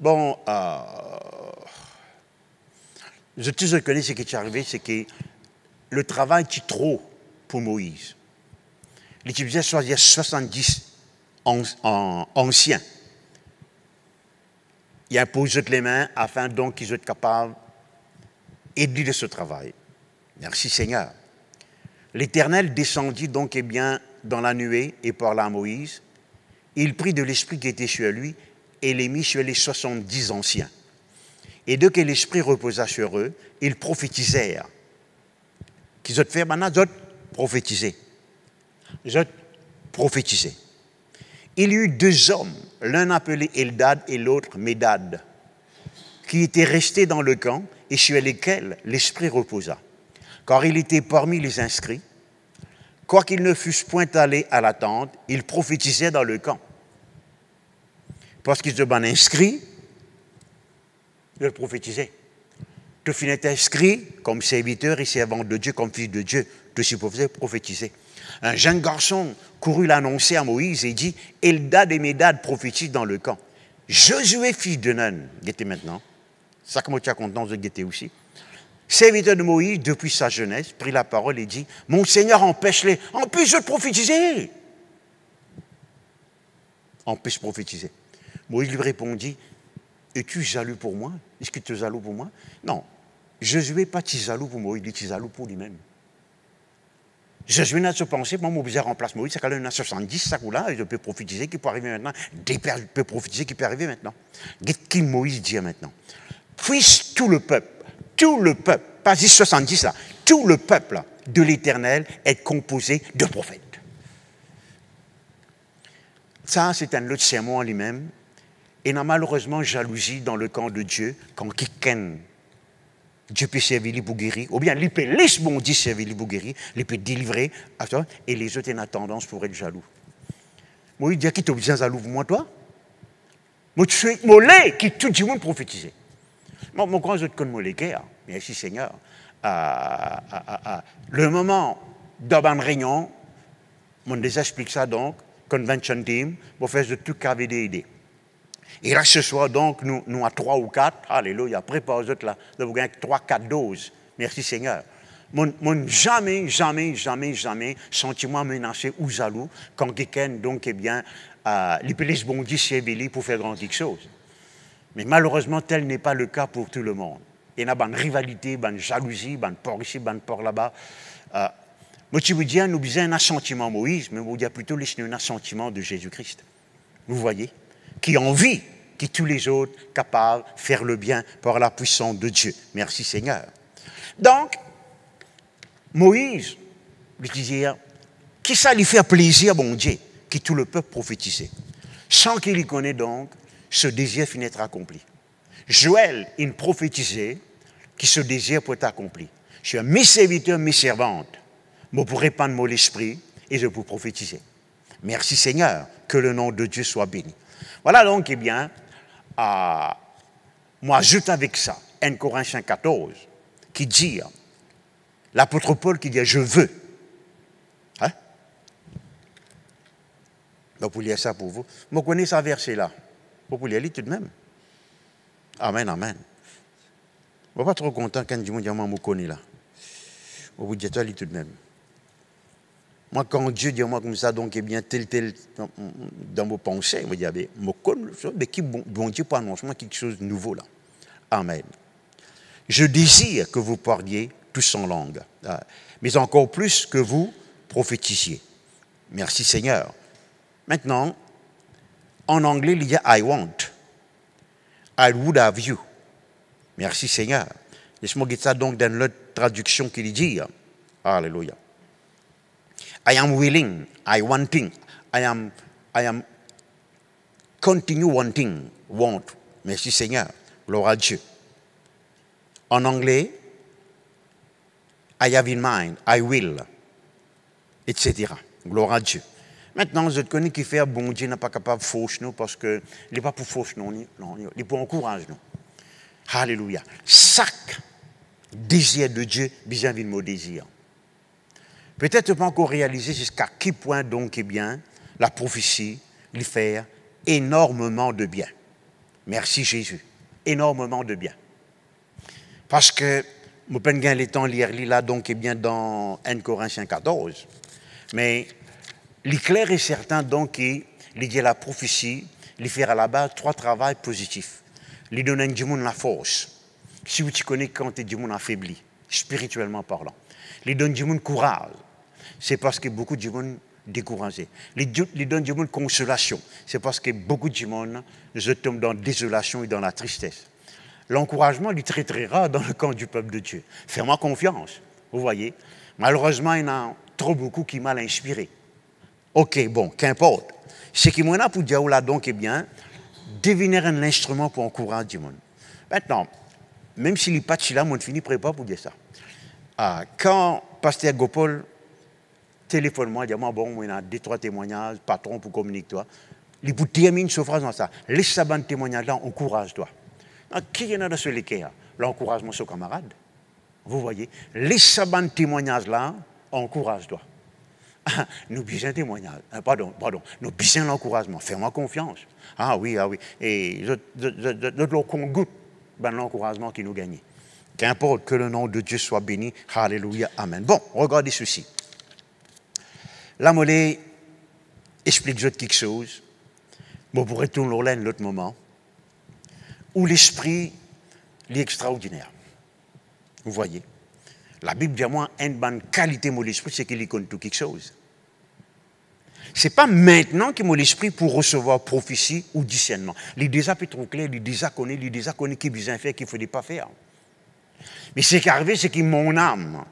A: Bon, je connais ce qui est arrivé, c'est que le travail est trop pour Moïse. L'Égyptien choisit 70 anciens. Il impose les mains afin donc qu'ils soient capables d'aider de ce travail. Merci Seigneur. L'Éternel descendit donc dans la nuée et parla à Moïse. Il prit de l'esprit qui était sur lui et les mit sur les 70 anciens. Et dès que l'esprit reposa sur eux, ils prophétisèrent. Qu'ils ont fait maintenant, ils ont prophétisé. Ils ont prophétisé. Il y eut 2 hommes, l'un appelé Eldad et l'autre Médad, qui étaient restés dans le camp et sur lesquels l'esprit reposa. Car il était parmi les inscrits, quoiqu'ils ne fussent point allés à la tente, ils prophétisaient dans le camp. Parce qu'ils étaient bien inscrits, ils prophétisaient. Tu finis inscrit comme serviteur et servant de Dieu, comme fils de Dieu, tu supposais prophétiser. Un jeune garçon courut l'annoncer à Moïse et dit, Eldad et Médad prophétisent dans le camp. Josué, fils de Nun, guettez maintenant, ça comme tu as content de guetter aussi. Serviteur de Moïse, depuis sa jeunesse, prit la parole et dit, mon Seigneur, empêche-les, empêche de prophétiser. Empêche de prophétiser. Moïse lui répondit, es-tu jaloux pour moi? Est-ce que tu es jaloux pour moi? Non, Josué n'est pas jaloux pour Moïse, il est jaloux pour lui-même. Josué n'a pas pensé, moi, je remplace Moïse, c'est quand même 70, ça là, je peux prophétiser qui peut arriver maintenant. Des pères peuvent prophétiser qui peut arriver maintenant. Qu'est-ce que Moïse dit maintenant? Puisse tout le peuple, pas juste 70 là, tout le peuple de l'Éternel est composé de prophètes. Ça, c'est un autre sermon en lui-même. Et il y a malheureusement jalousie dans le camp de Dieu quand quelqu'un, Dieu peut servir pour guérir, ou bien il peut laisser bon Dieu servir pour guérir, il peut délivrer, et les autres ont tendance pour être jaloux. Moi, il dit qui t'a besoin jaloux pour moi, toi? Moi, tu suis mollet qui tout le monde prophétise. Moi, quand je te connais mollet, merci Seigneur. Le moment d'une réunion, on déjà explique ça donc, convention team, pour faire de tout KVD. Et là, ce soir, donc, nous à 3 ou 4, alléluia, préparez aux autres là, nous avons 3-4 doses. Merci Seigneur. Jamais sentiment menacé ou jaloux quand quelqu'un, donc, il peut laisser bon Dieu servir pour faire grand quelque chose. Mais malheureusement, tel n'est pas le cas pour tout le monde. Il y a une rivalité, une jalousie, une peur ici, une peur là-bas. Moi, tu veux dire, nous disons un assentiment Moïse, mais vous dire plutôt un assentiment de Jésus-Christ. Vous voyez? Qui envie, qui tous les autres capables de faire le bien par la puissance de Dieu. Merci Seigneur. Donc, Moïse, lui disait, qui ça lui fait plaisir, bon Dieu, qui tout le peuple prophétisait. Sans qu'il y connaisse donc, ce désir finit être accompli. Joël, il prophétisait que ce désir peut être accompli. Je suis mes serviteurs, mes servantes, moi pour répandre mon esprit et je peux prophétiser. Merci Seigneur, que le nom de Dieu soit béni. Voilà donc, moi ajoute avec ça 1 Corinthiens 14 qui dit, l'apôtre Paul qui dit, je veux. Hein? Donc, pour lire ça pour vous. Vous connaissez ce verset-là. Vous pouvez lire tout de même. Amen, amen. Je ne suis pas trop content quand je me connais là. Vous vous dites, lire tout de même. Moi, quand Dieu dit à moi comme ça, donc, tel, dans vos pensées, je me dis, mais qui bon Dieu pour annoncer quelque chose de nouveau là. Amen. Je désire que vous parliez tous en langue, mais encore plus que vous prophétisiez. Merci Seigneur. Maintenant, en anglais, il y a I want. I would have you. Merci Seigneur. Laisse-moi dire ça donc dans l'autre traduction qu'il dit. Alléluia. I am willing, I wanting, I am continue wanting, want. Merci Seigneur, gloire à Dieu. En anglais, I have in mind, I will, etc. Gloire à Dieu. Maintenant, je te connais qui fait bon Dieu n'est pas capable de faucher nous parce qu'il n'est pas pour faucher nous, non, il est pour encourager nous. Alléluia. Chaque désir de Dieu, bien vu de mon désir. Peut-être pas encore réalisé jusqu'à quel point donc, eh bien, la prophétie lui fait énormément de bien. Merci Jésus. Énormément de bien. Parce que, je peux pas le temps de lire là, donc, eh bien, dans 1 Corinthiens 14. Mais, il est clair et certain, donc, il y a la prophétie, il fait à la base 3 travaux positifs. Il donne du monde la force. Si tu connais quand tu es du monde affaibli, spirituellement parlant. Il donne du monde courage. C'est parce que beaucoup de monde découragé. Il donne du monde consolation. C'est parce que beaucoup de monde se tombe dans la désolation et dans la tristesse. L'encouragement lui très très rare dans le camp du peuple de Dieu. Fais-moi confiance. Vous voyez. Malheureusement, il y en a trop beaucoup qui mal inspiré. Ok, bon, qu'importe. Ce qui m'en a pour dire là donc, eh bien, devenir un instrument pour encourager du monde. Maintenant, même s'il n'est pas de là, on finit prépare pour dire ça. Quand Pasteur Gopol téléphone-moi, dis-moi, bon, il y a 2-3 témoignages, patron pour communiquer toi. Il vous termine ce phrase dans ça. Laisse ça ban témoignage là, encourage-toi. Qui y en a dans ce léquer? L'encouragement sur camarade. Vous voyez, laisse ça ban témoignage là, encourage-toi. Nous besoin un témoignage. Pardon. Nous besoin l'encouragement. Fais-moi confiance. Ah oui. Et notre qu'on goûte l'encouragement qui nous gagne. Qu'importe que le nom de Dieu soit béni. Alléluia. Amen. Bon, regardez ceci. La mollet explique quelque chose. Bon, pour retourner là l'autre moment. Où l'esprit est extraordinaire. Vous voyez. La Bible dit à moi, une bonne qualité de l'esprit, c'est qu'il connaît tout quelque chose. Ce n'est pas maintenant que mon esprit pour recevoir prophétie ou discernement. Il est déjà trop clair, il est déjà connu qui besoin faire, qu'il ne faut pas faire. Mais ce qui est arrivé, c'est que mon âme,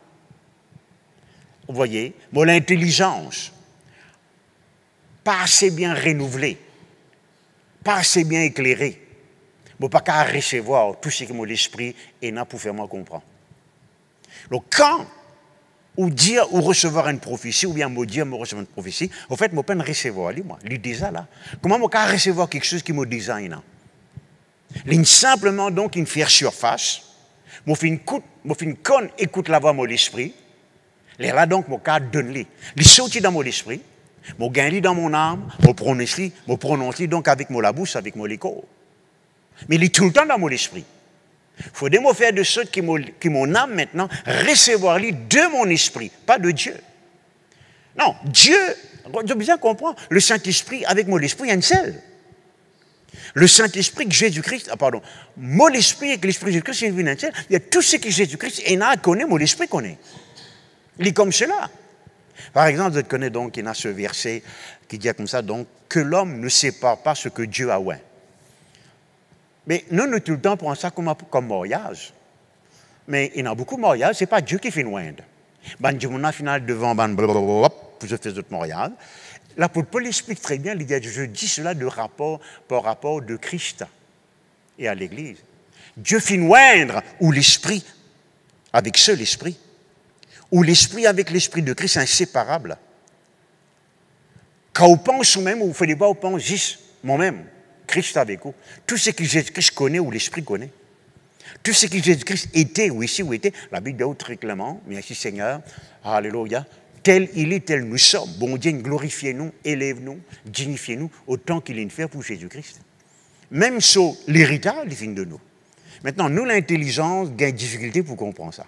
A: vous voyez, mon intelligence, pas assez bien renouvelée, pas assez bien éclairée, je ne peux pas recevoir tout ce que mon esprit est là pour faire moi comprendre. Donc, quand ou dire ou recevoir une prophétie, ou bien me dire me recevoir une prophétie, en fait, je ne peux pas recevoir, moi. Il est déjà là. Comment je peux recevoir quelque chose qui me design? Il simplement donc une faire surface, je fais une conne, écoute la voix de mon esprit, là donc, je peux donner. Il sortit dans mon esprit, je gagne dans mon âme, je prononce donc avec la bouche, avec mon corps. Mais il est tout le temps dans mon esprit. Il faut me faire de sorte que mon âme maintenant recevoir de mon esprit, pas de Dieu. Non, Dieu, je bien comprendre, le Saint-Esprit avec mon esprit, il y a une seule. Le Saint-Esprit que Jésus-Christ, mon esprit et que l'esprit de Jésus-Christ, il y a une seule. Il y a tout ce que Jésus-Christ connaît, mon esprit connaît. Il est comme cela. Par exemple, vous connaissez donc, il y a ce verset qui dit comme ça, donc, que l'homme ne sépare pas ce que Dieu a oué. Mais nous, tout le temps, prenons ça comme mariage. Mais il y a beaucoup de mariages, ce n'est pas Dieu qui fait loin. Dieu, au final, devant, je fais d'autres mariages. L'apôtre Paul explique très bien, je dis cela par rapport de Christ et à l'Église. Dieu fait moindre ou l'esprit, avec seul esprit, ou l'esprit avec l'esprit de Christ, inséparable. Quand on pense ou même, on fait des bas, on pense juste moi-même. Christ avec vous. Tout ce que Jésus-Christ connaît ou l'Esprit connaît. Tout ce que Jésus-Christ était ou ici ou était, la Bible dit très clairement, merci Seigneur, alléluia, tel il est, tel nous sommes. Bon Dieu, glorifiez-nous, élève-nous, dignifiez-nous, autant qu'il est fait pour Jésus-Christ. Même sur l'héritage, il finit de nous. Maintenant, nous, l'intelligence, gagne difficulté pour comprendre ça.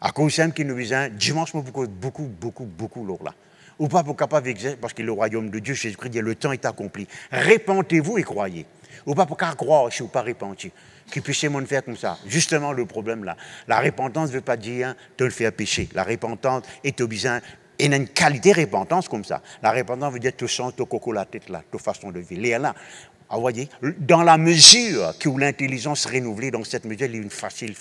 A: À cause simple qu'il nous besoin, dimanche, beaucoup l'heure là. Ou pas pour capable d'exercer, parce que le royaume de Dieu, Jésus-Christ dit, le temps est accompli. Répentez-vous et croyez. Ou pas pour croire si vous pas repentir. Qui puissiez me faire comme ça. Justement, le problème là. La repentance ne veut pas dire de le faire pécher. La repentance est obligée. Il y a une qualité de repentance comme ça. La repentance veut dire tu sens ton coco la tête là, ta façon de vivre. Et là, vous voyez, dans la mesure où l'intelligence renouvelée, dans cette mesure, il est facile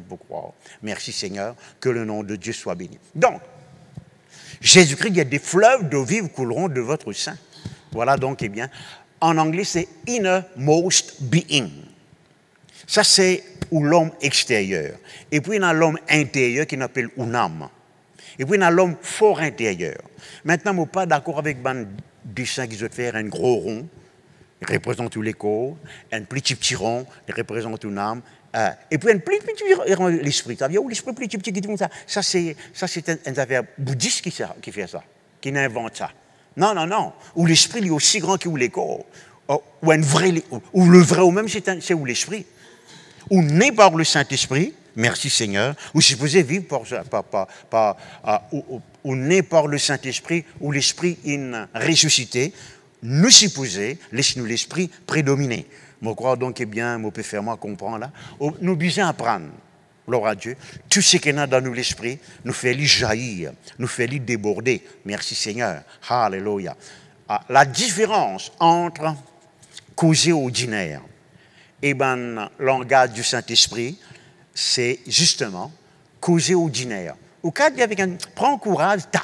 A: pour croire. Merci Seigneur, que le nom de Dieu soit béni. Donc, Jésus-Christ, il y a des fleuves d'eau vive couleront de votre sein. Voilà donc, eh bien, en anglais, c'est innermost being. Ça, c'est l'homme extérieur. Et puis, il y a l'homme intérieur qui appelle une âme. Et puis, il y a l'homme fort intérieur. Maintenant, je ne suis pas d'accord avec le dessin qui veut faire un gros rond, il représente tous les corps, un petit rond, il représente une âme, Et puis un plus petit l'esprit. Ça veut dire où l'esprit plus petit qui dit comme ça. Ça c'est un affaire bouddhiste qui fait ça, qui invente ça. Non, non, non. Ou l'esprit est aussi grand que les corps. Ou un vrai, ou le vrai ou même c'est où l'esprit. Ou né par le Saint-Esprit, merci Seigneur, ou supposé vivre ou né par le Saint-Esprit, ou l'Esprit est ressuscité, nous supposons, laisse-nous l'Esprit prédominer. Je crois donc, eh bien, je peux faire moi comprendre là. Nous besoin apprendre, gloire à Dieu, tout ce qu'il y a dans nous l'Esprit, nous fait lui jaillir, nous fait lui déborder. Merci Seigneur. Alléluia. La différence entre causer ordinaire et ben langage du Saint-Esprit, c'est justement causer ordinaire. Au cas avec un prends courage, ta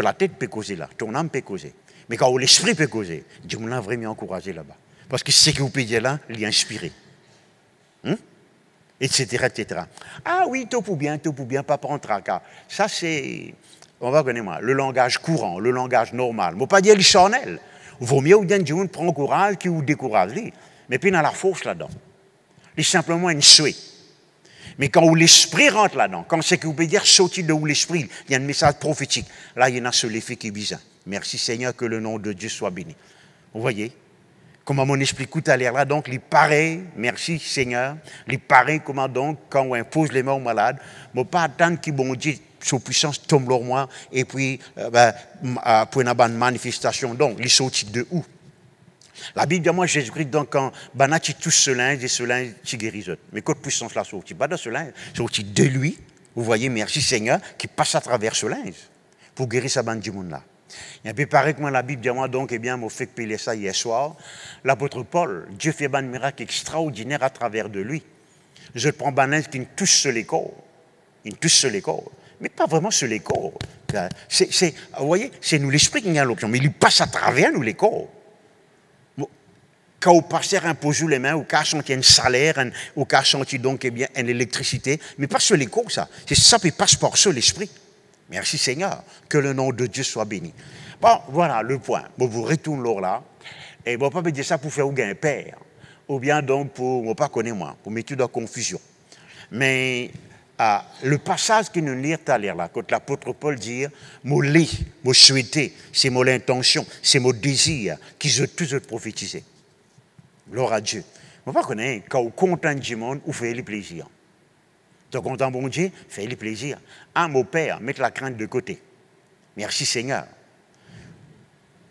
A: la tête peut causer là, ton âme peut causer. Mais quand l'esprit peut causer, Dieu m'a vraiment encouragé là-bas. Parce que ce que vous pouvez dire là, il est inspiré. Etc., etc. Ah oui, tout pour bien, pas prendre tracas. Ça, c'est, on va connaître moi, le langage courant, le langage normal. Je ne pas dire le charnel. Vaut mieux que Dieu prend courage qu'il vous décourage. Mais puis, il y a la force là-dedans. C'est simplement une souhait. Mais quand l'esprit rentre là-dedans, quand c'est que vous pouvez dire sortir de où l'esprit, il y a un message prophétique. Là, il y en a sur l'effet qui est bizarre. Merci Seigneur, que le nom de Dieu soit béni. Vous voyez? Comment mon esprit coûte à l'air là, donc, il paraît, merci Seigneur, il paraît comment donc, quand on impose les mains aux malades, ne pas attendre que bon Dieu, sa puissance tombe sur moi, et puis, pour une bonne manifestation. Donc, il sortit de où? La Bible dit, moi, Jésus-Christ, donc, quand tu touches ce linge, et ce linge, tu guéris. Mais quelle puissance la sortie? Pas de ce linge, sorti de lui. Vous voyez, merci Seigneur, qui passe à travers ce linge pour guérir sa bande du monde là. Il y a un peu pareil que moi, la Bible dit, moi, donc, eh bien, je fait payer ça hier soir. L'apôtre Paul, Dieu fait un miracle extraordinaire à travers de lui. Je prends un linge qui touche sur les corps. Il touche sur les corps. Mais pas vraiment sur les corps. Vous voyez, c'est nous l'esprit qui a l'option, mais il passe à travers nous les corps. Quand au pasteur impose les mains, ou quand chantier un salaire, ou quand chantier donc eh bien une électricité, mais pas sur les corps ça. C'est ça qui passe par sur l'esprit. Merci Seigneur, que le nom de Dieu soit béni. Bon, voilà le point. Bon, vous retournez là, et bon, pas me dire ça pour faire ou un père, ou bien donc pour pas connaître moi, pour mettre dans confusion. Mais le passage qui nous lit tout à l'heure là, quand l'apôtre Paul dit, mon lit, mon souhaité, c'est mon intention, c'est mon désir, qui je tous prophétiser. Gloire à Dieu. Je ne sais pas connaître, quand on est content du monde, on fait le plaisir. Tu es content, bon Dieu, fais le plaisir. Ah, mon Père, mets la crainte de côté. Merci Seigneur.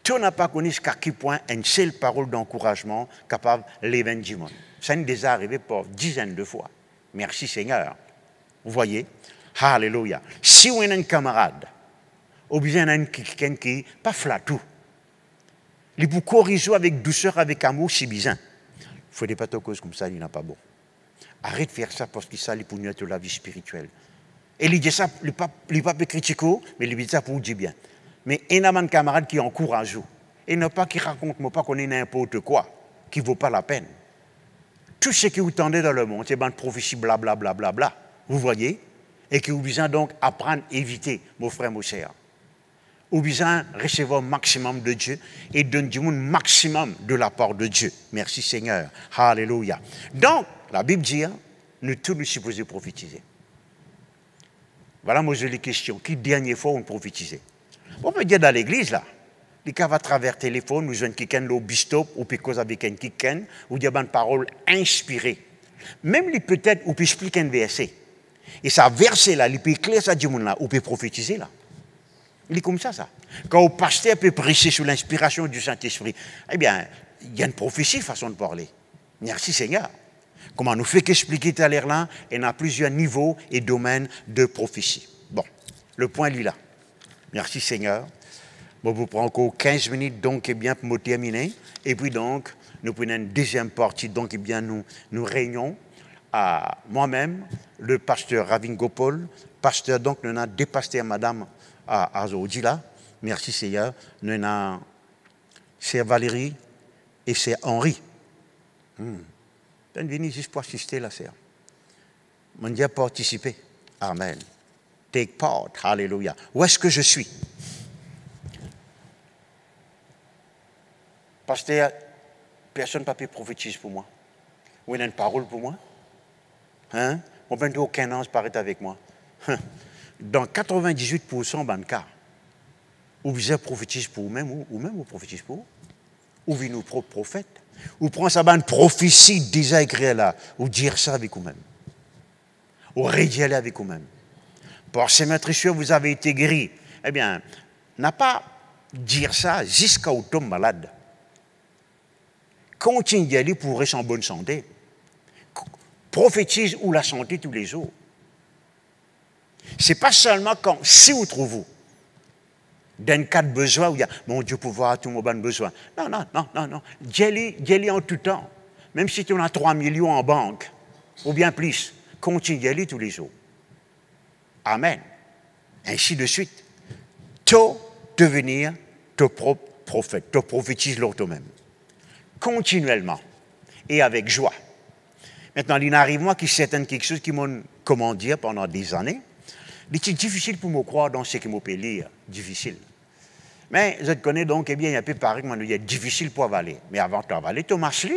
A: Tu n'as pas connu jusqu'à quel point une seule parole d'encouragement capable de l'événement du monde. Ça nous est déjà arrivé pour dizaines de fois. Merci Seigneur. Vous voyez? Alléluia. Si on a un camarade, ou bien un quelqu'un qui n'est pas flattou, il peut corriger avec douceur, avec amour, c'est bizarre. Il ne faut pas te cause comme ça, il n'a pas bon. Arrête de faire ça parce que ça, il peut nuire à la vie spirituelle. Et il dit ça, il ne pas critiquer, mais il dit ça pour dire bien. Mais il y a un camarade qui encourage. Et non pas qui raconte, pas qu'on est n'importe quoi, qui ne vaut pas la peine. Tout ce que vous tendez dans le monde, c'est une prophétie blablabla. Bla, bla, bla, vous voyez? Et que vous besoin donc apprendre à éviter, mon frère, mon cher. Ou besoin recevoir le maximum de Dieu et donner du monde maximum de la part de Dieu. Merci Seigneur. Alléluia. Donc, la Bible dit, nous tous nous supposons prophétiser. Voilà, moi, j'ai les questions. Qui dernière fois on prophétisait? On peut dire dans l'église, là, les cas à travers téléphone, nous avons quelqu'un au bistop, ou peut cause avec un quelqu'un, ou dire une parole inspirée. Même les peut-être, ou peut expliquer un verset. Et ça verset là, il peut éclairer ça du monde là, ou peut prophétiser là. Il est comme ça. Quand le pasteur peut prêcher sous l'inspiration du Saint-Esprit, eh bien, il y a une prophétie, façon de parler. Merci Seigneur. Comment nous fait qu'expliquer tout à l'heure là, il y a plusieurs niveaux et domaines de prophétie. Bon, le point lui là. Merci Seigneur. Bon, vous prenez encore 15 minutes donc, eh bien, pour me terminer. Et puis donc, nous prenons une deuxième partie, donc, eh bien, nous réunions à moi-même, le pasteur Ravin Gopol, pasteur, donc, nous avons deux pasteurs, madame, à Zodila. Merci Seigneur. Nous avons c'est Valérie et c'est Henri. Venez juste pour assister la sœur. On dit participer. Amen. Take part. Alléluia. Où est-ce que je suis? Pasteur, personne ne peut prophétiser pour moi. Vous avez une parole pour moi? Hein? On peut aucun ange paraît avec moi. Dans 98% des cas, ou vous prophétise pour vous-même, ou même vous prophétise pour vous, ou vous nos propres prophètes, ou prend sa bonne prophétie déjà écrite là, ou dire ça avec vous-même, ou rédiger avec vous-même. Parce que maître sûr, vous avez été guéri. Eh bien, n'a pas dire ça jusqu'à où tombe malade. Continue d'y aller pour rester en bonne santé. Prophétise ou la santé tous les jours. Ce n'est pas seulement quand, si vous trouvez, dans le cas de besoin, où il y a, mon Dieu, pouvoir tout mon bon besoin. Non, non, non, non, non. D'y aller en tout temps. Même si tu as 3 millions en banque, ou bien plus, continue d'y aller tous les jours. Amen. Ainsi de suite. Tout devenir ton propre prophète. Tu prophétises l'autre toi-même. Continuellement. Et avec joie. Maintenant, il arrive moi qui certaines quelque chose qui m'ont commandé pendant des années. C'est difficile pour me croire dans ce que je peux lire. Difficile. Mais je te connais donc, eh bien, il y a peu pareil que il est difficile pour avaler. Mais avant d'avaler, tu marches.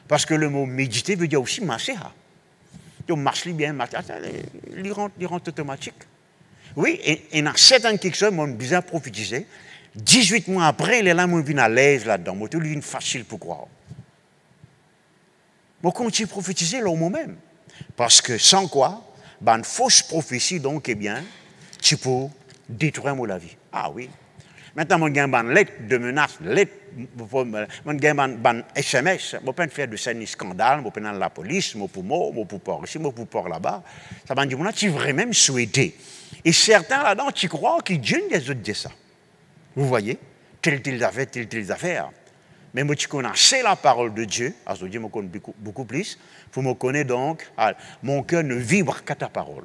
A: Parce que le mot méditer veut dire aussi marcher. Tu marches bien, il rentre automatique. Oui, et dans certaines quelque chose, m'ont bien prophétisé. 18 mois après, il est là, mon vient à l'aise là-dedans. Moi, tout est facile pour croire. Moi, continue à prophétiser là moi-même. Parce que sans quoi, une fausse prophétie, donc, eh bien, tu peux détruire la vie. Ah oui. Maintenant, mon gain une lettre de menace, mon gain un SMS, je ne peux pas faire de scène scandale, je ne peux pas la police, je ne peux pas ici, je ne peux pas là-bas. Ça va dire, tu devrais même souhaiter. Et certains là-dedans, tu crois qu'ils Dieu les autres disent ça. Vous voyez, telle affaire. Mais moi, tu connais la parole de Dieu, alors Dieu me connaît beaucoup plus, pour me connaître donc, mon cœur ne vibre qu'à ta parole.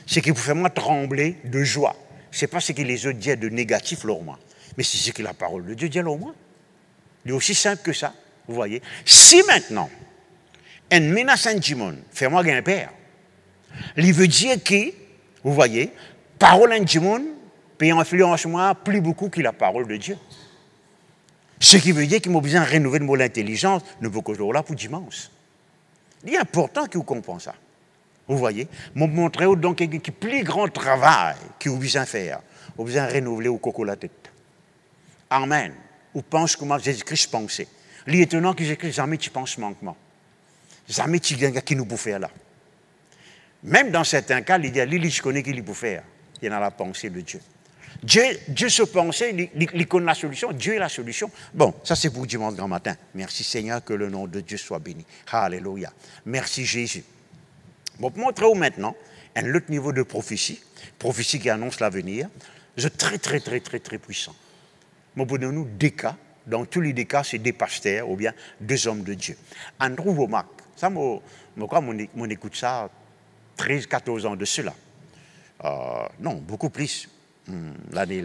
A: Ce qui vous fait moi trembler de joie. Ce n'est pas ce que les autres disent de négatif, leur moi, mais c'est ce que la parole de Dieu dit, leur moi. Il est aussi simple que ça, vous voyez. Si maintenant, une menace un démon, fais-moi un père, il veut dire que, vous voyez, parole un démon peut influencer moi plus beaucoup que la parole de Dieu. Ce qui veut dire qu'il m'a besoin de renouveler mon intelligence, ne veut que là pour dimanche. Il est important que vous compreniez ça. Vous voyez, vous montrez donc un plus grand travail que vous besoin faire. Vous besoin de renouveler au coco la tête. Amen. Vous pensez comment Jésus-Christ pensait. Il est étonnant que Jésus-Christ jamais tu penses manquement. Jamais tu gagnes qui nous peut faire là. Même dans certains cas, il dit, je connais qui il peut faire. Il y a la pensée de Dieu. Dieu se pensait, il connaît la solution, Dieu est la solution. Bon, ça c'est pour dimanche grand matin. Merci Seigneur, que le nom de Dieu soit béni. Alléluia. Merci Jésus. Bon, pour montrer maintenant un autre niveau de prophétie qui annonce l'avenir, c'est très puissant. Mais pour nous, des cas, dans tous les cas, c'est des pasteurs ou bien des hommes de Dieu. Andrew Womack, ça, on écoute ça 13-14 ans de cela. Non, beaucoup plus. L'année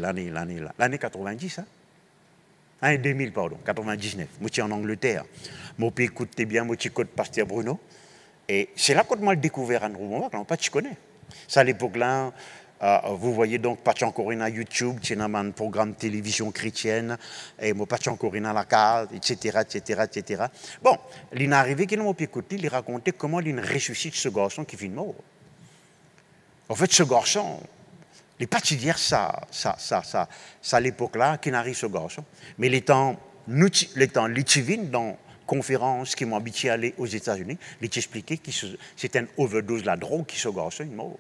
A: 90, hein? L'année 2000, pardon, 99. Moi, je suis en Angleterre. Moi, je écoute bien, moi, je écoute Pasteur Bruno. Et c'est là que moi, j'ai découvert Andrew Womack, non, pas tu connais. Ça, à l'époque-là, vous voyez donc, pas encore à YouTube, c'est un programme de télévision chrétienne, et moi, pas encore à la carte, etc. Bon, il est arrivé qu'il m'a écouté, il racontait comment il ressuscite ce garçon qui vit de mort. En fait, ce garçon, les pas dire ça à l'époque-là, qui n'arrive ce garçon. Mais les temps litivines dans conférence qui m'ont habitué à aller aux États-Unis, il expliqué que c'était une overdose de la drogue qui ce garçon est mort.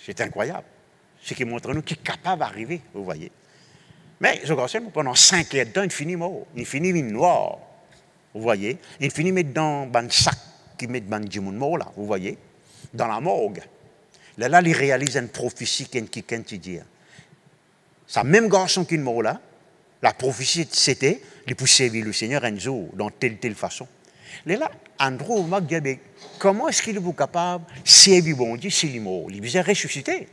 A: C'est incroyable. Ce qui montre nous qu'il est capable d'arriver, vous voyez. Mais ce garçon, pendant 5 ans, il finit mort. Il finit noir, vous voyez. Il finit mettre dans un sac qui met dans le mort là, vous voyez, dans la morgue. Là, il réalise une prophétie qui dit. Ce même garçon qui est mort là, la prophétie c'était, il peut servir le Seigneur un jour, dans telle façon. Là, Andrew Womack dit, comment est-ce qu'il est capable de servir bon Dieu s'il est mort? Il vient ressusciter.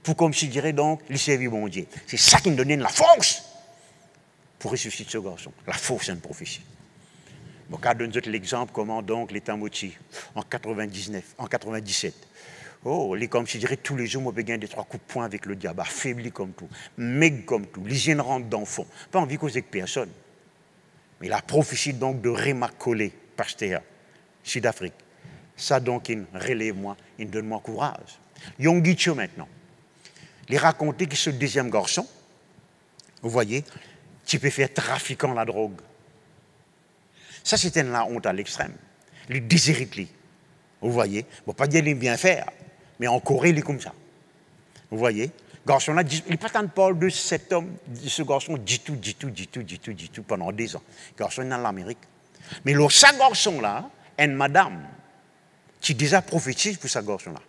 A: Pour comme s'il dirait donc, il servir bon Dieu. C'est ça qui nous donne la force pour ressusciter ce garçon. La force d'une prophétie. Bon, je donne l'exemple comment donc l'État Moti, en 97. Oh, les comme je dirais tous les jours, moi, je gagne des 3 coups de poing avec le diable, affaibli comme tout, maigre comme tout, l'hygiène rentre d'enfant, pas envie de causer avec personne. Mais la prophétie donc de Réma Collé, pasteur, Sud-Afrique. Ça donc, il relève-moi, il donne-moi courage. Yongicho maintenant. Il racontait que ce deuxième garçon, vous voyez, tu peux faire trafiquant la drogue. Ça, c'était la honte à l'extrême. Le déshérite, vous voyez. Bon, pas dire qu'il bien faire, mais en Corée, il est comme ça. Vous voyez. Garçon là, il n'est pas tant de parler de cet homme, de ce garçon, dit tout pendant 2 ans. Garçon est dans l'Amérique. Mais le ce garçon là, une madame, qui déjà prophétise pour ce garçon là.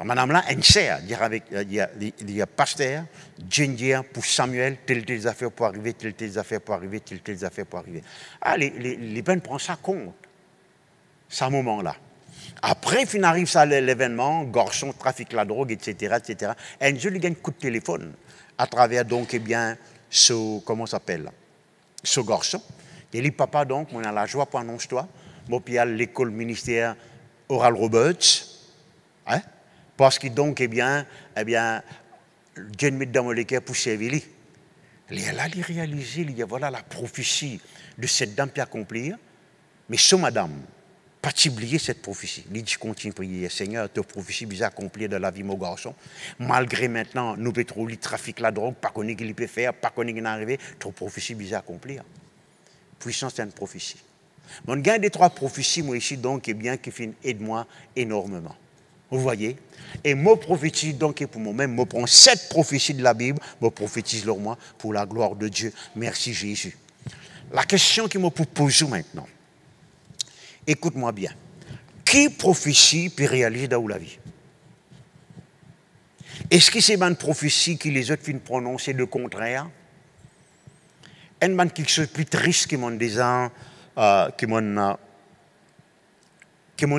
A: Madame là, elle sait, il y a pasteur, Dieu pour Samuel, telles affaires pour arriver, telles affaires pour arriver, telles affaires pour arriver. Ah, les peines prennent ça compte, ce moment-là. Après, il arrive ça l'événement, garçon, trafic la drogue, etc., etc. Et un jour, il gagne un coup de téléphone à travers, donc, eh bien, comment ça s'appelle, ce garçon. Il dit, papa, donc, on a la joie pour annoncer toi, moi, puis à l'école ministère Oral Roberts, hein? Parce que donc, eh bien, Dieu met dans le cœur pour servir. Il a réalisé, il y a voilà la prophétie de cette dame qui accomplir. Mais ce madame, pas oublier cette prophétie. Il dit, continue à prier, Seigneur, ta prophétie vient accomplir dans la vie de mon garçon. Malgré maintenant, nous pétroliers, trafic la drogue, pas qu'on qu'il peut faire, pas qu'on est arrivé, ta prophétie vient accomplir. Puissance, c'est une prophétie. Mon gain des 3 prophéties, moi ici, donc, eh bien, qui aide-moi énormément. Vous voyez? Et moi prophétise donc pour moi-même, moi prends 7 prophéties de la Bible, moi prophétise leur moi pour la gloire de Dieu. Merci Jésus. La question qui me pose maintenant, écoute-moi bien. Qui prophétie peut réaliser dans la vie? Est-ce que c'est une prophétie qui les autres finissent prononcer le contraire? Une quelque chose de plus triste qui m'ont déjà, qui m'ont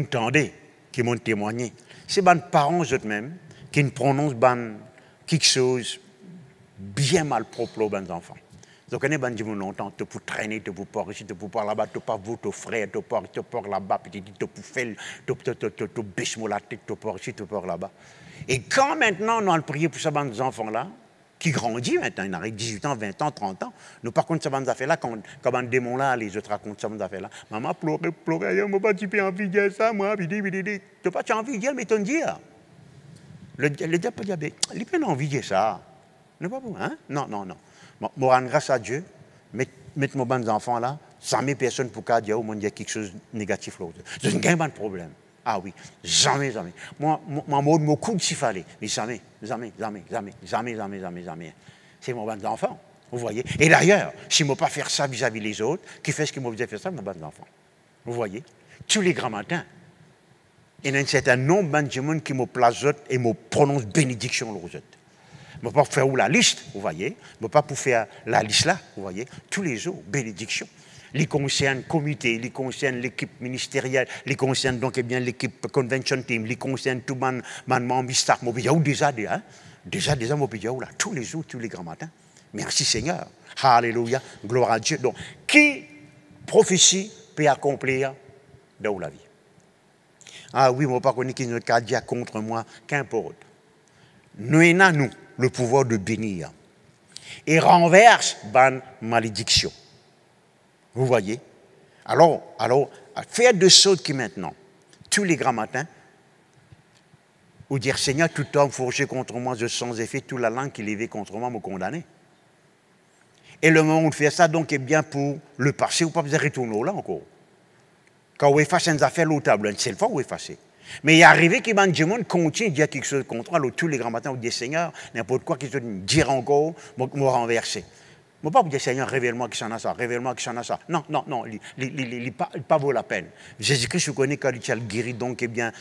A: tendé, qui m'ont témoigné. C'est les parents eux-mêmes qui prononcent quelque chose bien mal propre aux enfants. Donc, on est dit longtemps, tu peux traîner, tu peux pas ici, tu peux pas là-bas, tu peux pas voir ton frère, tu peux pas là-bas, tu peux faire, tu peux baisser la tête, tu peux pas ici, tu peux pas là-bas. Et quand maintenant, on a prié pour ces enfants-là, qui grandissent maintenant, ils ont 18 ans, 20 ans, 30 ans, nous par contre, ces affaires-là, quand un démon-là, les autres racontent ces affaires-là, maman pleurait, je n'ai pas envie de dire ça, moi, tu n'as pas envie de dire, mais tu as dit. Le diable peut dire, il n'a pas envie de dire ça. Hein? Non. Moi, grâce à Dieu, mettre mes bons enfants là, 100 000 personnes pour qu'il y ait quelque chose de négatif. Je n'ai pas de problème. Ah oui, jamais. Moi, mon coude s'il fallait, mais jamais. C'est mon bons enfants, vous voyez. Et d'ailleurs, si je ne peux pas faire ça vis-à-vis des autres, qui fait ce que moi je faire ça, mes bons enfants. Vous voyez, tous les grands matins, il y a un certain nombre de gens qui me plazotent et me prononcent bénédiction aux autres. Je ne peux pas faire la liste, vous voyez. Je ne peux pas faire la liste là, vous voyez. Tous les jours, bénédiction. Les concerne le comité, les concerne l'équipe ministérielle, les concerne donc l'équipe convention team, les concerne tout le membre staff. Déjà, là, tous les jours, tous les grands matins. Merci Seigneur. Alléluia. Gloire à Dieu. Donc, qui prophétie peut accomplir dans la vie? Ah oui, moi, pas connu qui ne peut dire contre moi, qu'importe. Nous avons le pouvoir de bénir et renverse ban malédiction. Vous voyez? Alors, faire de sorte que maintenant, tous les grands matins, ou dire Seigneur, tout homme forgé contre moi, je sans effet, toute la langue qui levait contre moi me condamner. Et le moment où on fait ça, donc, est bien pour le passé, ou pas besoin de retourner là encore. Quand on efface une affaire, l'autre table, c'est le fois où on efface. Mais il est arrivé que le monde continue à dire quelque chose contre moi. Alors, tous les grands matins, on dit Seigneur, n'importe quoi qu'ils dire encore, me renverser. Je ne peux pas vous dire Seigneur, révèle-moi qui s'en a ça, révèle-moi qui s'en a ça. Non, il pas vaut la peine. Jésus-Christ, je connais quand il a guéri donc eh bien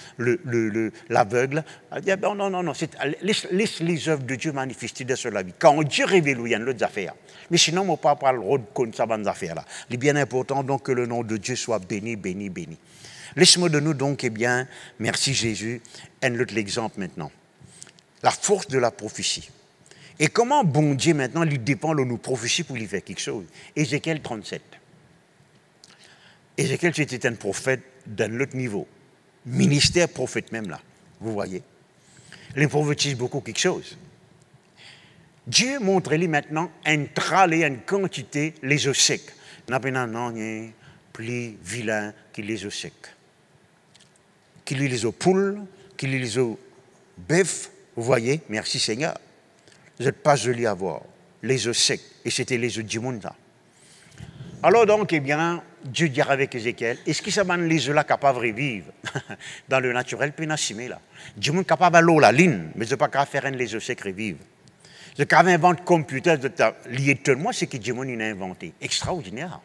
A: l'aveugle. Non, laisse les œuvres de Dieu manifester sur la vie. Quand Dieu révèle, il y a d'autres affaires. Mais sinon, on ne peut pas parler de contre ces affaires-là. Il est bien important donc que le nom de Dieu soit béni. Laisse-moi de nous donc, eh bien, merci Jésus, un autre exemple maintenant. La force de la prophétie. Et comment bon Dieu maintenant lui dépend de nos prophéties pour lui faire quelque chose? Ézéchiel 37. Ézéchiel c'était un prophète d'un autre niveau. Ministère prophète même là. Vous voyez. Il prophétise beaucoup quelque chose. Dieu montre-lui maintenant un tralé, une quantité, les eaux secs. plus vilain qu'il les œufs secs. Qu'il les œufs poules, qu'il les œufs bœufs, vous voyez, merci Seigneur. Vous n'êtes pas joli à voir, les œufs secs, et c'était les œufs du monde là. Alors donc, eh bien, Dieu dira avec Ézéchiel, est-ce que ça m'a les œufs là capables de vivre dans le naturel, puis n'assimer là. Dieu monde capable à l'eau la ligne, mais je ne peux pas capable faire les œufs secs revivre. Je peux inventer computer lié tout le monde, c'est que Dieu monde a inventé, extraordinaire.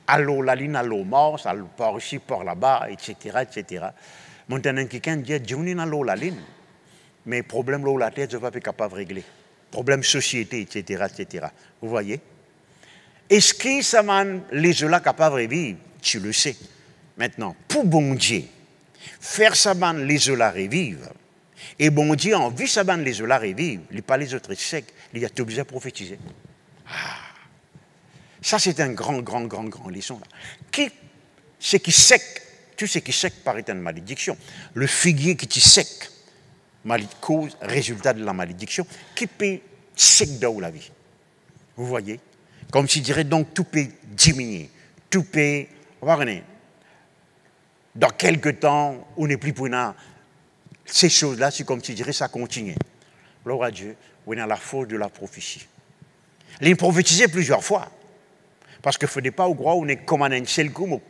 A: À l'eau la ligne, à l'eau Mars, à l'eau par ici, par là-bas, etc., etc. Maintenant, quelqu'un dit, Dieu monde a l'eau la ligne, mais problème l'eau la tête, je ne vais pas capable de régler. Problème société, etc., etc. Vous voyez? Est-ce que ça m'a les œufs là capables de vivre? Tu le sais. Maintenant, pour bon Dieu, faire ça m'a les œufs là revivre, et bon Dieu, en vu ça m'a les œufs là revivre, il n'y a pas les autres secs, il y a tout obligé à prophétiser. Ah. Ça, c'est un grand leçon. Là. Ce qui sec, tout ce qui sec paraît une malédiction. Le figuier qui est sec, cause, résultat de la malédiction, qui peut sec dans la vie. Vous voyez? Comme si dirait donc tout peut diminuer, tout peut, dans quelques temps, on n'est plus pour ces choses-là, c'est comme si dirait ça continue. Gloire à Dieu, on a la force de la prophétie. Il a prophétisé plusieurs fois. Parce qu'il ne faudrait pas au droit, on est comme un seul coup,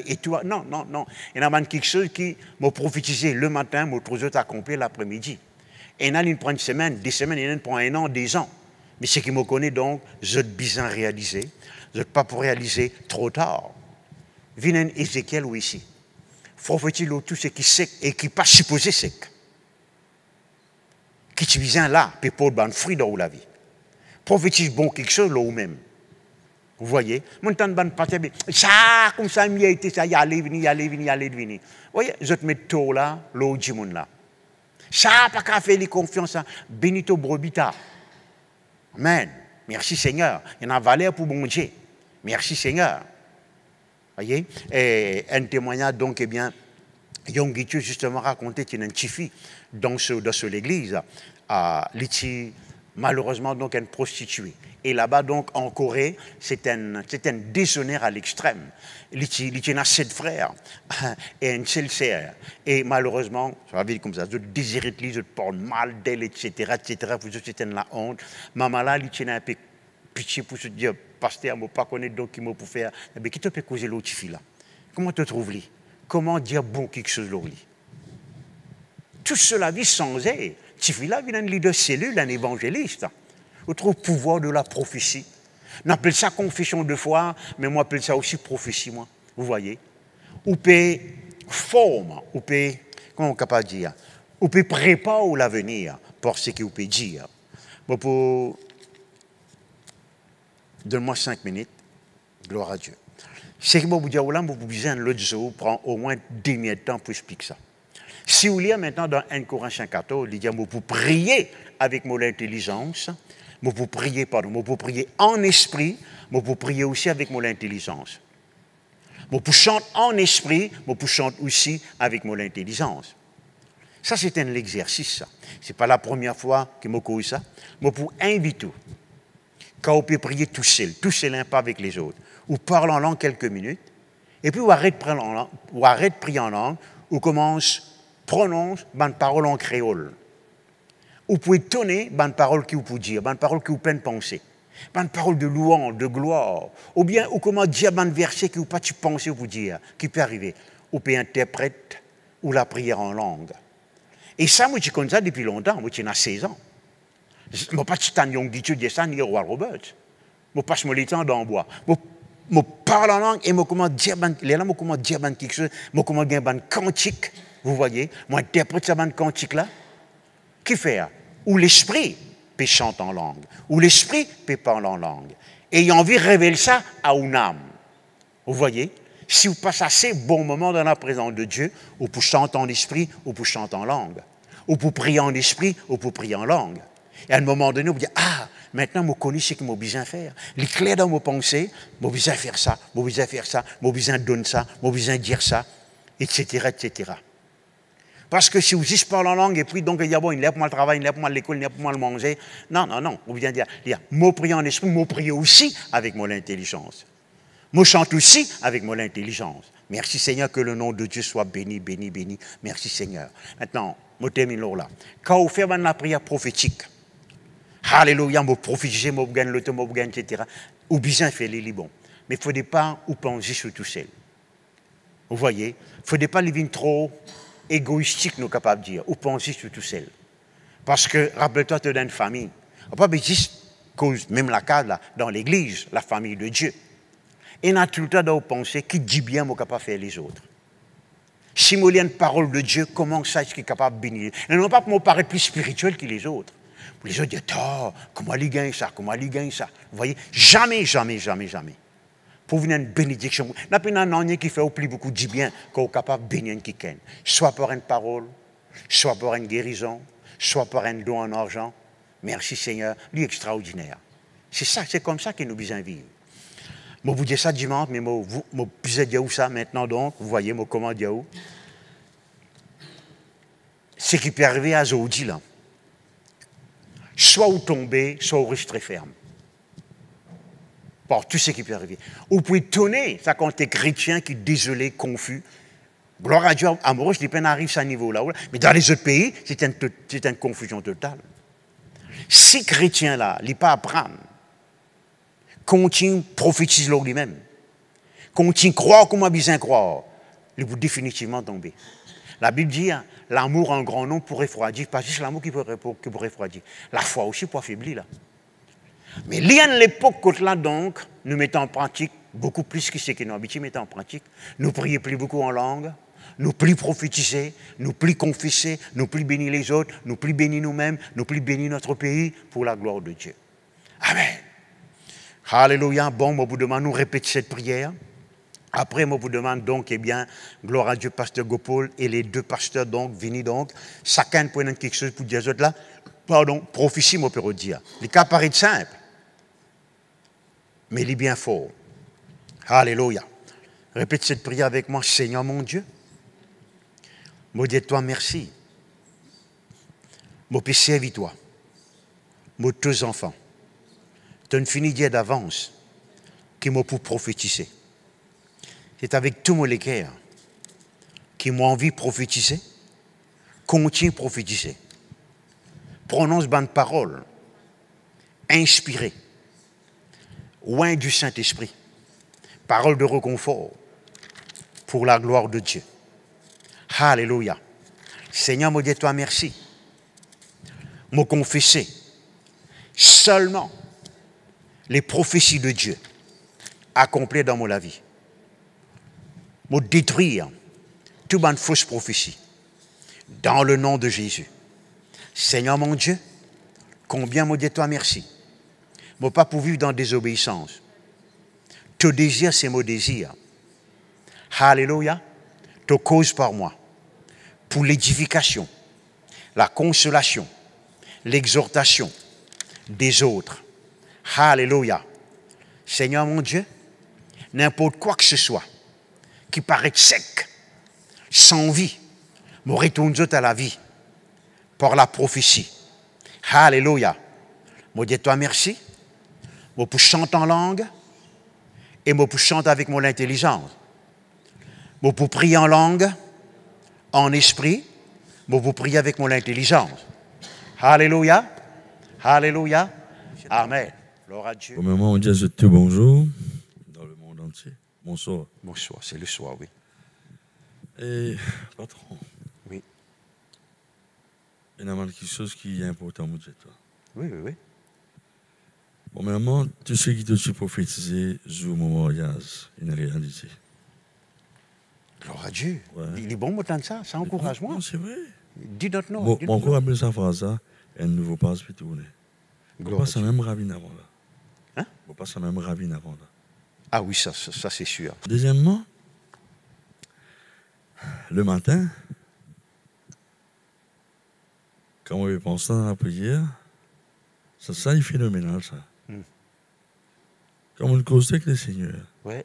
A: et toi, non. Il y en a quelque chose qui m'a prophétisé le matin, m'a trouvé accompli l'après-midi. Et il y en a une prend une semaine, des semaines, il y en a une prend un an, des ans. Mais ce qui me connaît donc, je suis bien réalisé, je ne pas pour réaliser trop tard. Viens Ézéchiel ou ici. Prophétise tout ce qui est sec et qui n'est pas supposé sec. Qui tu viens là, puis pour le fruit dans la vie. Prophétise bon quelque chose là ou même. Vous voyez, mon temps de partir, ça, comme ça, il a été ça, il allait venir. Vous voyez, je te mets tôt là, l'eau du monde là. Ça, pas qu'à faire les confiances, Benito Brobita. Amen. Merci Seigneur. Il y en a valeur pour bon Dieu. Merci Seigneur. Vous voyez, et un témoignage donc, eh bien, Yongitu justement raconté qu'il y a une petite fille dans l'église, malheureusement donc une prostituée. Et là-bas, donc, en Corée, c'est un déshonneur à l'extrême. Il y a 7 frères et une seule sœur. Et malheureusement, ça va dire comme ça, je désire lui, je parle mal d'elle, etc., pour que c'était la honte. Maman là, il y a un peu pitié pour se dire, pasteur, je ne pas connaître donc qui m'a pour faire. Mais qui te peut causer l'autre fille là? Comment te trouves-tu? Comment dire bon quelque chose là? Tout cela vit sans elle. Cette fille là vient un leader cellule, un évangéliste. Autre pouvoir de la prophétie. On appelle ça confession de foi, mais moi j'appelle ça aussi prophétie, moi. Vous voyez? Ou peut forme, ou peut, comment on est capable de dire? Ou peut préparer l'avenir pour ce qu'on peut dire. Bon, pour... Donne-moi 5 minutes. Gloire à Dieu. Ce que je vous dis, vous besoin de l'autre jour, prend au moins 10 minutes de temps pour expliquer ça. Si vous lisez maintenant dans 1 Corinthiens 14, il dit, vous pouvez prier avec mon intelligence. Moi, pour prier, pour prier en esprit, moi, pour prier aussi avec mon intelligence. Moi, pour chanter en esprit, moi, pour chanter aussi avec mon intelligence. Ça, c'est un exercice, ça. Ce n'est pas la première fois que je fais ça. Moi, pour inviter, quand on peut prier tout seul, pas avec les autres, ou parle en langue quelques minutes, et puis on arrête de prier en langue, ou prononce une parole en créole. Vous pouvez donner une parole qui vous peut dire, une parole qui vous peine penser, une parole de louange, de gloire, ou bien ou comment dire un verset qui vous pas tu penser vous dire, qui peut arriver. Vous pouvez interpréter ou la prière en langue. Et ça, moi, je connais ça depuis longtemps, moi, j'ai 16 ans. Je ne pas tant Young Ditu de ça, ni Roi Robert. Je passe mon temps dans le bois. Je parle en langue et je comment dire quelque chose, je comment dire un cantique, vous voyez, moi, interprète ça, un cantique là. Qui fait? Où l'esprit peut chanter en langue, où l'esprit peut parler en langue. Et il a envie de révéler ça à une âme. Vous voyez? Si vous passez assez bon moment dans la présence de Dieu, ou pour chanter en esprit, ou pour chanter en langue. Ou pour prier en esprit, ou pour prier en langue. Et à un moment donné, vous dites, ah, maintenant, je connais ce que je besoin de faire. Les clés dans mes pensées, je besoin de faire ça, je besoin de faire ça, je besoin de donner ça, je besoin de dire ça, etc., etc. Parce que si vous dites parle en langue et puis donc il y a bon, il y a pour moi le travail, il y a pour moi l'école, il y a pour moi le manger. Non. Vous venez dire, il y a mot prier en esprit, mot prier aussi avec mon intelligence. Moi, je chante aussi avec mon intelligence. Merci Seigneur, que le nom de Dieu soit béni, béni, béni. Merci Seigneur. Maintenant, je termine là. Quand vous faites la prière prophétique, Alléluia, je prophétise, je gagne le temps, je gagne, etc. Ou bien faire les libons. Mais il ne faut pas ou penser sur tout seul. Vous voyez, il ne faut pas vivre trop égoïstique, nous capables de dire, ou penser sur tout seul. Parce que, rappelle-toi, tu es dans une famille. On ne peut pas juste cause, même la cadre, là, dans l'église, la famille de Dieu. Et on a tout le temps de penser qui dit bien, moi, capable de faire les autres. Si moi, il y a une parole de Dieu, comment ça, est-ce qu'il est capable de bénir? Et non pas pour me paraître plus spirituel que les autres. Pour les autres disent, oh, comment il gagne ça, comment il gagne ça. Vous voyez, jamais, jamais, jamais, jamais. Pour venir une bénédiction. Il n'y a pas un qui fait au plus beaucoup de bien qu'on est capable de bénir quelqu'un. Soit par une parole, soit par une guérison, soit par un don en argent. Merci Seigneur, lui extraordinaire. C'est ça, c'est comme ça que nous besoin vivre. Je vous dis ça dimanche, mais je vous dire où ça maintenant donc, vous voyez, je comment dire où. Ce qui peut arriver à Zodi là, soit vous tombez, soit vous restez ferme. Par tout ce qui peut arriver. Vous pouvez tourner, ça quand t'es chrétien qui est désolé, confus. Gloire à Dieu, amoureux, je dis pas arrive à ce niveau-là. Mais dans les autres pays, c'est une confusion totale. Si chrétien là, il n'est pas apprendre, continue prophétiser lui-même, continue croire comme on a besoin de croire, il va définitivement tomber. La Bible dit, hein, l'amour en grand nom pour refroidir, pas juste l'amour qui peut refroidir. La foi aussi pour affaiblir là. Mais il y a l'époque là donc, nous mettons en pratique beaucoup plus que ce que nous habitués mettons en pratique. Nous prions plus beaucoup en langue, nous plus prophétiser, nous plus confesser, nous plus bénir les autres, nous plus bénir nous-mêmes, nous plus bénir notre pays pour la gloire de Dieu. Amen. Alléluia. Bon, je vous demande, nous répéter cette prière. Après, je vous demande donc, eh bien, gloire à Dieu, pasteur Gopol et les deux pasteurs donc, venez donc, chacun prenne quelque chose pour dire aux autres là. Pardon, prophétie, moi, peut dire. Le cas paraît simple, mais il est bien fort. Alléluia. Répète cette prière avec moi. Seigneur mon Dieu, moi dis toi merci. Moi peux servir toi. Moi tous enfants. Tu as une finie d'hier d'avance qui m'a pour prophétiser. C'est avec tout mon cœur qui m'a envie de prophétiser. Continue de prophétiser. Prononce bonne parole. Inspirée. Loin du Saint-Esprit. Parole de réconfort pour la gloire de Dieu. Alléluia. Seigneur, moi dis toi merci. Me confesser seulement les prophéties de Dieu accomplies dans mon vie. Me détruire toute bonne fausse prophétie dans le nom de Jésus. Seigneur mon Dieu, combien me dis toi merci. Moi pas pour vivre dans désobéissance. Ton désir, c'est mon désir. Alléluia. Te cause par moi. Pour l'édification, la consolation, l'exhortation des autres. Alléluia. Seigneur mon Dieu, n'importe quoi que ce soit qui paraît sec, sans vie, me retourne à la vie par la prophétie. Alléluia. Moi dis toi merci. Moi pour chanter en langue et moi pour chanter avec mon intelligence. Moi pour prier en langue, en esprit, moi pour prier avec mon intelligence. Alléluia. Alléluia. Amen. Gloire à Dieu.
B: Au moment où on dit à tout bonjour dans le monde entier. Bonsoir.
A: Bonsoir, c'est le soir, oui.
B: Et patron.
A: Oui.
B: Il y a quelque chose qui est important pour toi.
A: Oui, oui, oui.
B: Premièrement, tout ce qui te prophétisé, jour moment, il y a une réalité.
A: Gloire à Dieu.
B: Ouais.
A: Il est bon m'entendre ça, ça encourage moi.
B: Non, c'est vrai.
A: Dis notre nom.
B: Bon, encore appeler ça phrase ça, un nouveau passe puis tourner. Vous passez même ravine avant là.
A: Hein?
B: Vous passez même ravine avant là.
A: Ah oui, ça c'est sûr.
B: Deuxièmement, le matin, quand on pense dans la prière, ça est phénoménal ça. Comme on cause avec le Seigneur.
A: Ouais.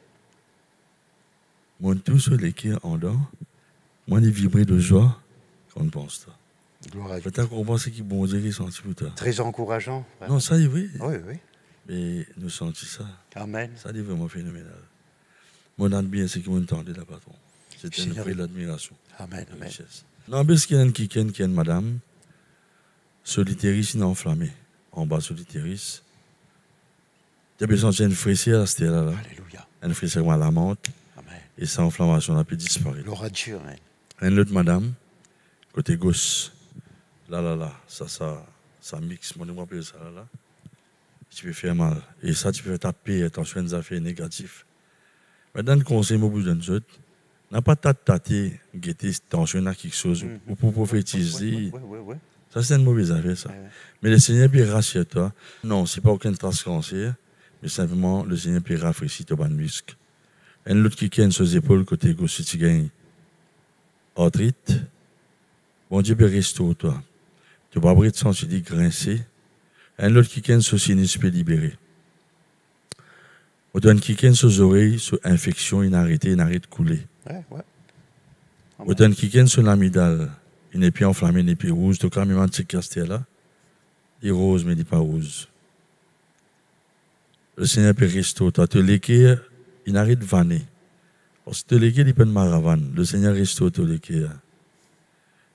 B: Mon tout sur les cœurs en dehors, moi les vibrer de joie quand on pense ça.
A: Gloire à Dieu.
B: Peut-être qu'on pense qu'il bon Dieu qui sentit plus tard.
A: Très encourageant. Vraiment.
B: Non, ça est vrai.
A: Oui, oui.
B: Mais nous sentons ça.
A: Amen.
B: Ça est vraiment phénoménal. Mon admire, c'est que vous entendez la patron. C'était une
A: Seigneur.
B: vraie admiration.
A: Amen, amen.
B: Non, parce qu'il y a une qui est madame, solitaire, il enflammé. En bas, solitaire. Tu as besoin d'une fraîcheur à cette là.
A: Alléluia.
B: Une fraîcheur à la menthe.
A: Amen.
B: Et sa inflammation a pu disparaître.
A: Gloire à Dieu, amen.
B: Une autre madame, côté gauche. Là. Ça mixe, mon nom appelle ça là. Tu peux faire mal. Et ça, tu peux taper, attention des affaires négatives. Maintenant, le conseil, moi, vous donne n'a pas tâté, guetter, tension à quelque chose, ou pour prophétiser.
A: Ouais.
B: Ça, c'est une mauvaise affaire, ça. Mais le Seigneur peut rassure-toi. Non, ce n'est pas aucun trace cancer, mais simplement, le Seigneur peut rafraîchir ton muscle. Un autre qui gagne sur les épaules, côté gauche, si tu gagnes arthrite, bon Dieu peut restaurer toi. Tu vas pas te sentir grincer. Un autre qui gagne sur le sinus peut libérer. On donne qui gagne sur les oreilles, sur infection, il arrête de couler.
A: Ouais.
B: On donne qui gagne sur l'amygdale, il n'est plus enflammé, il n'est plus rouge. Donc, quand même, un petit castel là, il est rose, mais il n'est pas rouge. Le Seigneur peut restaurer toi. Tu l'équerre, il arrête de vanner. Parce que tu l'équerre, il peut de maravane. Le Seigneur restaure tout l'équerre.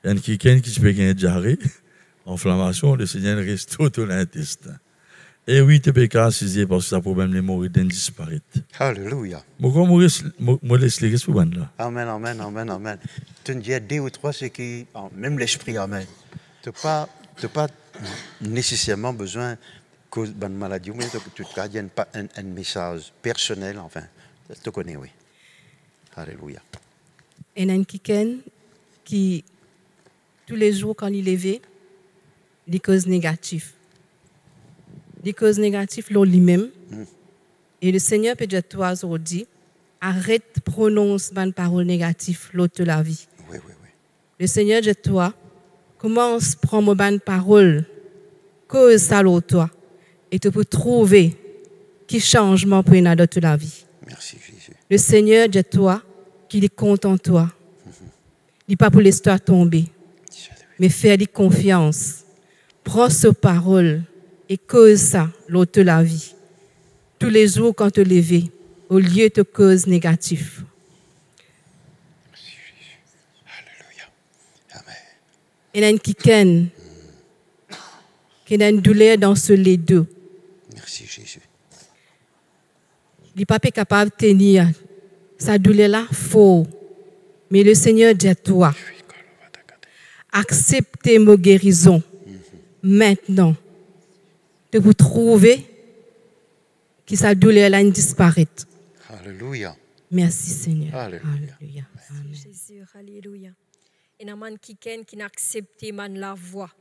B: Il y a un qui peut gagner diarrhée, inflammation, le Seigneur restaure tout l'intestin. Et oui, tu peux casser parce que ça problème les mourir d'un disparaître.
A: Alléluia.
B: Moi, laisse les restes pour là.
A: Amen. Tu me dis 2 ou 3, c'est qui, même l'esprit, amen. Tu n'as pas nécessairement besoin de bonne maladie, mais tu ne gagnes pas un message personnel, enfin. Tu te connais, oui. Alléluia.
C: Et il y a un qui, tous les jours, quand il est levé, des causes négatives. Des causes négatives, lui-même. Et le Seigneur peut dire toi aujourd'hui, arrête de prononcer une parole négative l'autre de la vie.
A: Oui.
C: Le Seigneur dit toi, commence à prendre une parole, cause ça l'autre toi, et tu peux trouver qui changement pour une autre de la vie.
A: Merci Jésus.
C: Le Seigneur dit toi qu'il est content de toi. Il n'est pas pour l'histoire tomber, mais faire confiance. Prends cette parole et cause ça l'autre de la vie. Tous les jours quand tu te lèves, au lieu de causes négatives.
A: Merci Jésus. Alléluia. Amen.
C: Il y a une qui a une douleur dans ce les deux.
A: Merci Jésus.
C: Il n'est pas capable de tenir. Sa douleur-là, faux. Mais le Seigneur dit à toi, acceptez ma guérison. Maintenant, de vous trouver que sa douleur-là disparaît.
A: Alléluia.
C: Merci Seigneur.
A: Alléluia.
C: Amen.
D: Jésus, alléluia. Et il y a un qui n'a accepté la voix.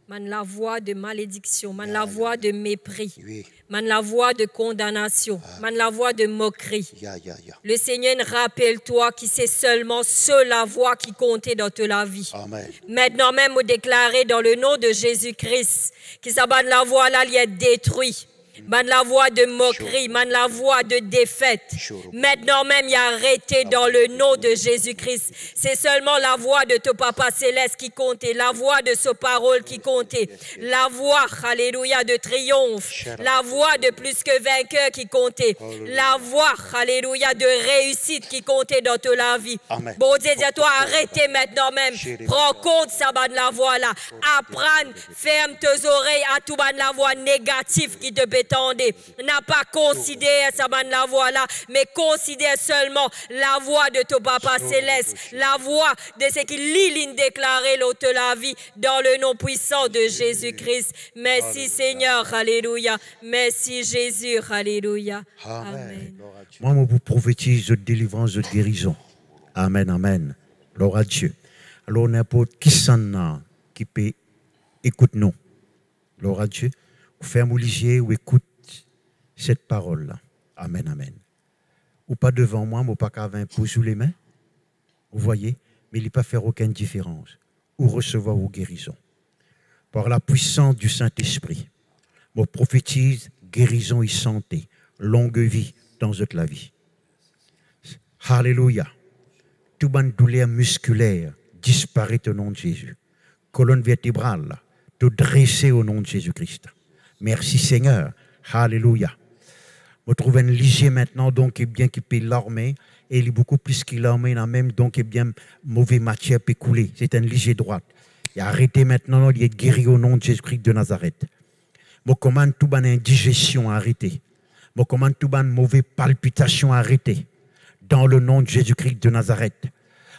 D: La voix de malédiction, la voix de mépris,
A: Oui.
D: la voix de condamnation, la voix de moquerie.
A: Ya.
D: Le Seigneur rappelle-toi que c'est seulement la voix qui comptait dans ta vie.
A: Amen.
D: Maintenant même, vous déclarez dans le nom de Jésus-Christ que ça va de la voix là, il est détruit. La voix de moquerie, la voix de défaite. Maintenant même, il a arrêté dans le nom de Jésus-Christ. C'est seulement la voix de ton Papa Céleste qui comptait, la voix de sa parole qui comptait, la voix, alléluia, de triomphe, la voix de plus que vainqueur qui comptait, la voix, alléluia, de réussite qui comptait dans toute la vie.
A: Amen.
D: Bon Dieu, dis à toi, arrêtez maintenant même. Prends compte ça de la voix là. Apprends, ferme tes oreilles à tout de la voix négative qui te bétendait. N'a pas considéré ça de la voix là, mais considère seulement la voix de ton Papa Céleste, la voix de ce qu'il lit déclaré l'autre la vie dans le nom puissant de Jésus-Christ. Merci Seigneur, alléluia. Merci Jésus, alléluia. Amen.
A: Moi, je vous prophétise de délivrance, de guérison. Amen. Gloire à Dieu. Alors, n'importe qui s'en qui peut écouter nous. Gloire à Dieu. Ferme les yeux ou écoute cette parole-là. Amen. Ou pas devant moi, mais pas qu'à pouce sous les mains. Vous voyez, mais il ne pas faire aucune différence. Ou recevoir vos guérisons. Par la puissance du Saint-Esprit, je prophétise guérison et santé, longue vie dans toute la vie. Alléluia. Toute bonne douleur musculaire disparaît au nom de Jésus. Colonne vertébrale, tout dressé au nom de Jésus-Christ. Merci Seigneur. Alléluia.
E: On trouve un ligier maintenant, donc, bien, qui peut l'armée. Et il est beaucoup plus qu'il l'armée, il a même, donc, bien, mauvais matière peut couler. C'est un ligier droite. Il a arrêté maintenant, il est guéri au nom de Jésus-Christ de Nazareth. Je commande tout ban indigestion arrêter. Je commande tout ban mauvaise palpitation arrêter. Dans le nom de Jésus-Christ de Nazareth.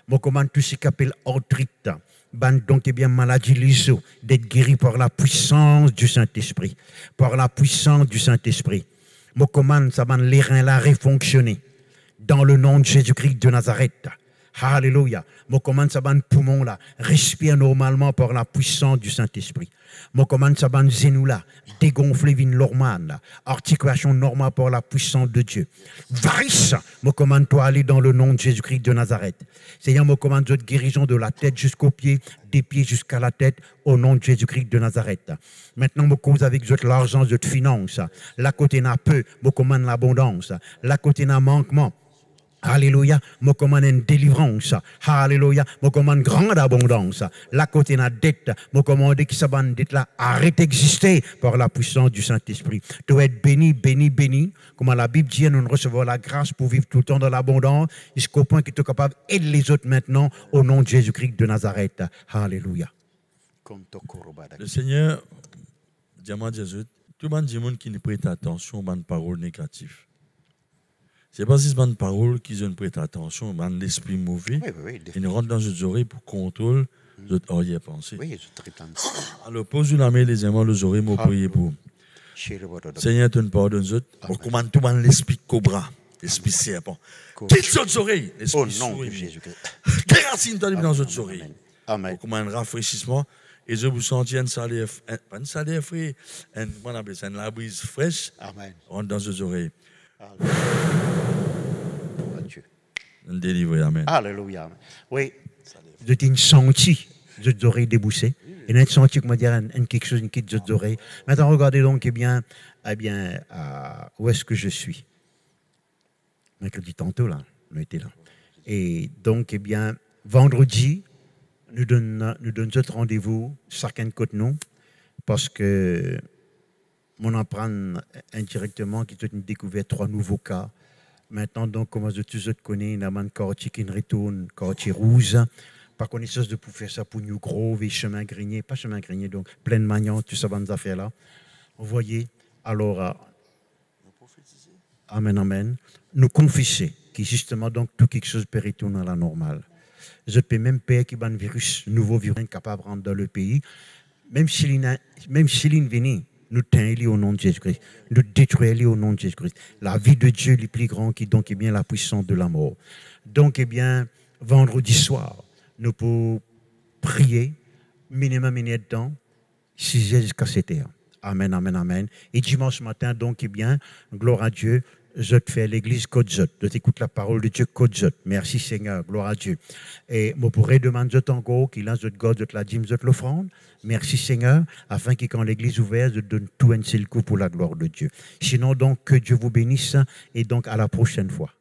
E: Je commande tout ce qui appelle arthrite. Donc, eh bien, maladie liso, d'être guéri par la puissance du Saint-Esprit. Par la puissance du Saint-Esprit. Je commande ça, les reins là, réfonctionner. Dans le nom de Jésus-Christ de Nazareth. Alléluia. Je commande ça, poumon là, respire normalement par la puissance du Saint-Esprit. Je commande ça, zénou là, dégonfler vin normale, articulation normale par la puissance de Dieu. Varice, je commande toi aller dans le nom de Jésus-Christ de Nazareth. Seigneur, je commande votre guérison de la tête jusqu'aux pieds, des pieds jusqu'à la tête, au nom de Jésus-Christ de Nazareth. Maintenant, je cause avec votre l'argent, votre finance. La côté n'a peu, je commande l'abondance. La côté n'a manquement. Alléluia, je commande une délivrance. Alléluia, je commande grande abondance. La côté na dette, je commande que sa bande dette là arrête d'exister par la puissance du Saint-Esprit. Tu dois être béni, béni, béni. Comme la Bible dit, nous recevons la grâce pour vivre tout le temps dans l'abondance, jusqu'au point que tu es capable d'aider les autres maintenant au nom de Jésus-Christ de Nazareth. Alléluia.
B: Le Seigneur, diamant Jésus, tout le monde qui ne prête attention aux paroles négatives. C'est pas si bonne parole qu'ils ont prêté attention, l'esprit mauvais, et nous rentrent dans nos oreilles pour contrôler notre arrière-pensée. Alors, pose la main, les aimants, les oreilles, m'ont prié pour. Seigneur, tu nous pardonnes, on commande tout l'esprit cobra, l'esprit serpent. Quitte nos oreilles, l'esprit souris. Déracine-toi dans nos oreilles. On commande un rafraîchissement, et je vous sentis un salaire, pas un salaire frais, une brise fraîche, rentre dans nos oreilles. Délivré, amen.
E: Alléluia. Oui, je t'ai senti, je t'aurais déboussé. Et j'ai senti, comment dire, quelque chose qui te oreilles. Maintenant, regardez donc, où est-ce que je suis? Mercredi tantôt, là, on était là. Et donc, vendredi, nous donnons notre rendez-vous, chacun côté nous, parce que on en prend indirectement, qui a découvert 3 nouveaux cas. Maintenant, donc, comment je tous connais, il y a un quartier qui retourne, quartier rouge. Par connaissance de pour faire ça pour New Grove et chemin grenier, pas chemin grenier, donc pleine magnon, tout ça, ces affaires-là. Vous voyez, alors, amen, amen, nous confesser que justement, donc, tout quelque chose peut retourner à la normale. Je peux même payer qu'il y a un virus, nouveau virus capable de rentrer dans le pays, même s'il vient. Nous tenons au nom de Jésus-Christ. Nous détruisons au nom de Jésus-Christ. La vie de Dieu est plus grande qui donc est bien la puissance de la mort. Donc, vendredi soir, nous pouvons prier, minimum une heure de temps, 6h jusqu'à 7h. Amen, amen, amen. Et dimanche matin, donc, gloire à Dieu, je te fais l'église Côte-Zot. Je t'écoute la parole de Dieu Côte-Zot. Merci Seigneur, gloire à Dieu. Et je pourrais demander encore qu'il a la dîme, l'offrande. Merci Seigneur, afin que quand l'église ouverte, je donne tout un seul coup pour la gloire de Dieu. Sinon donc, que Dieu vous bénisse et donc à la prochaine fois.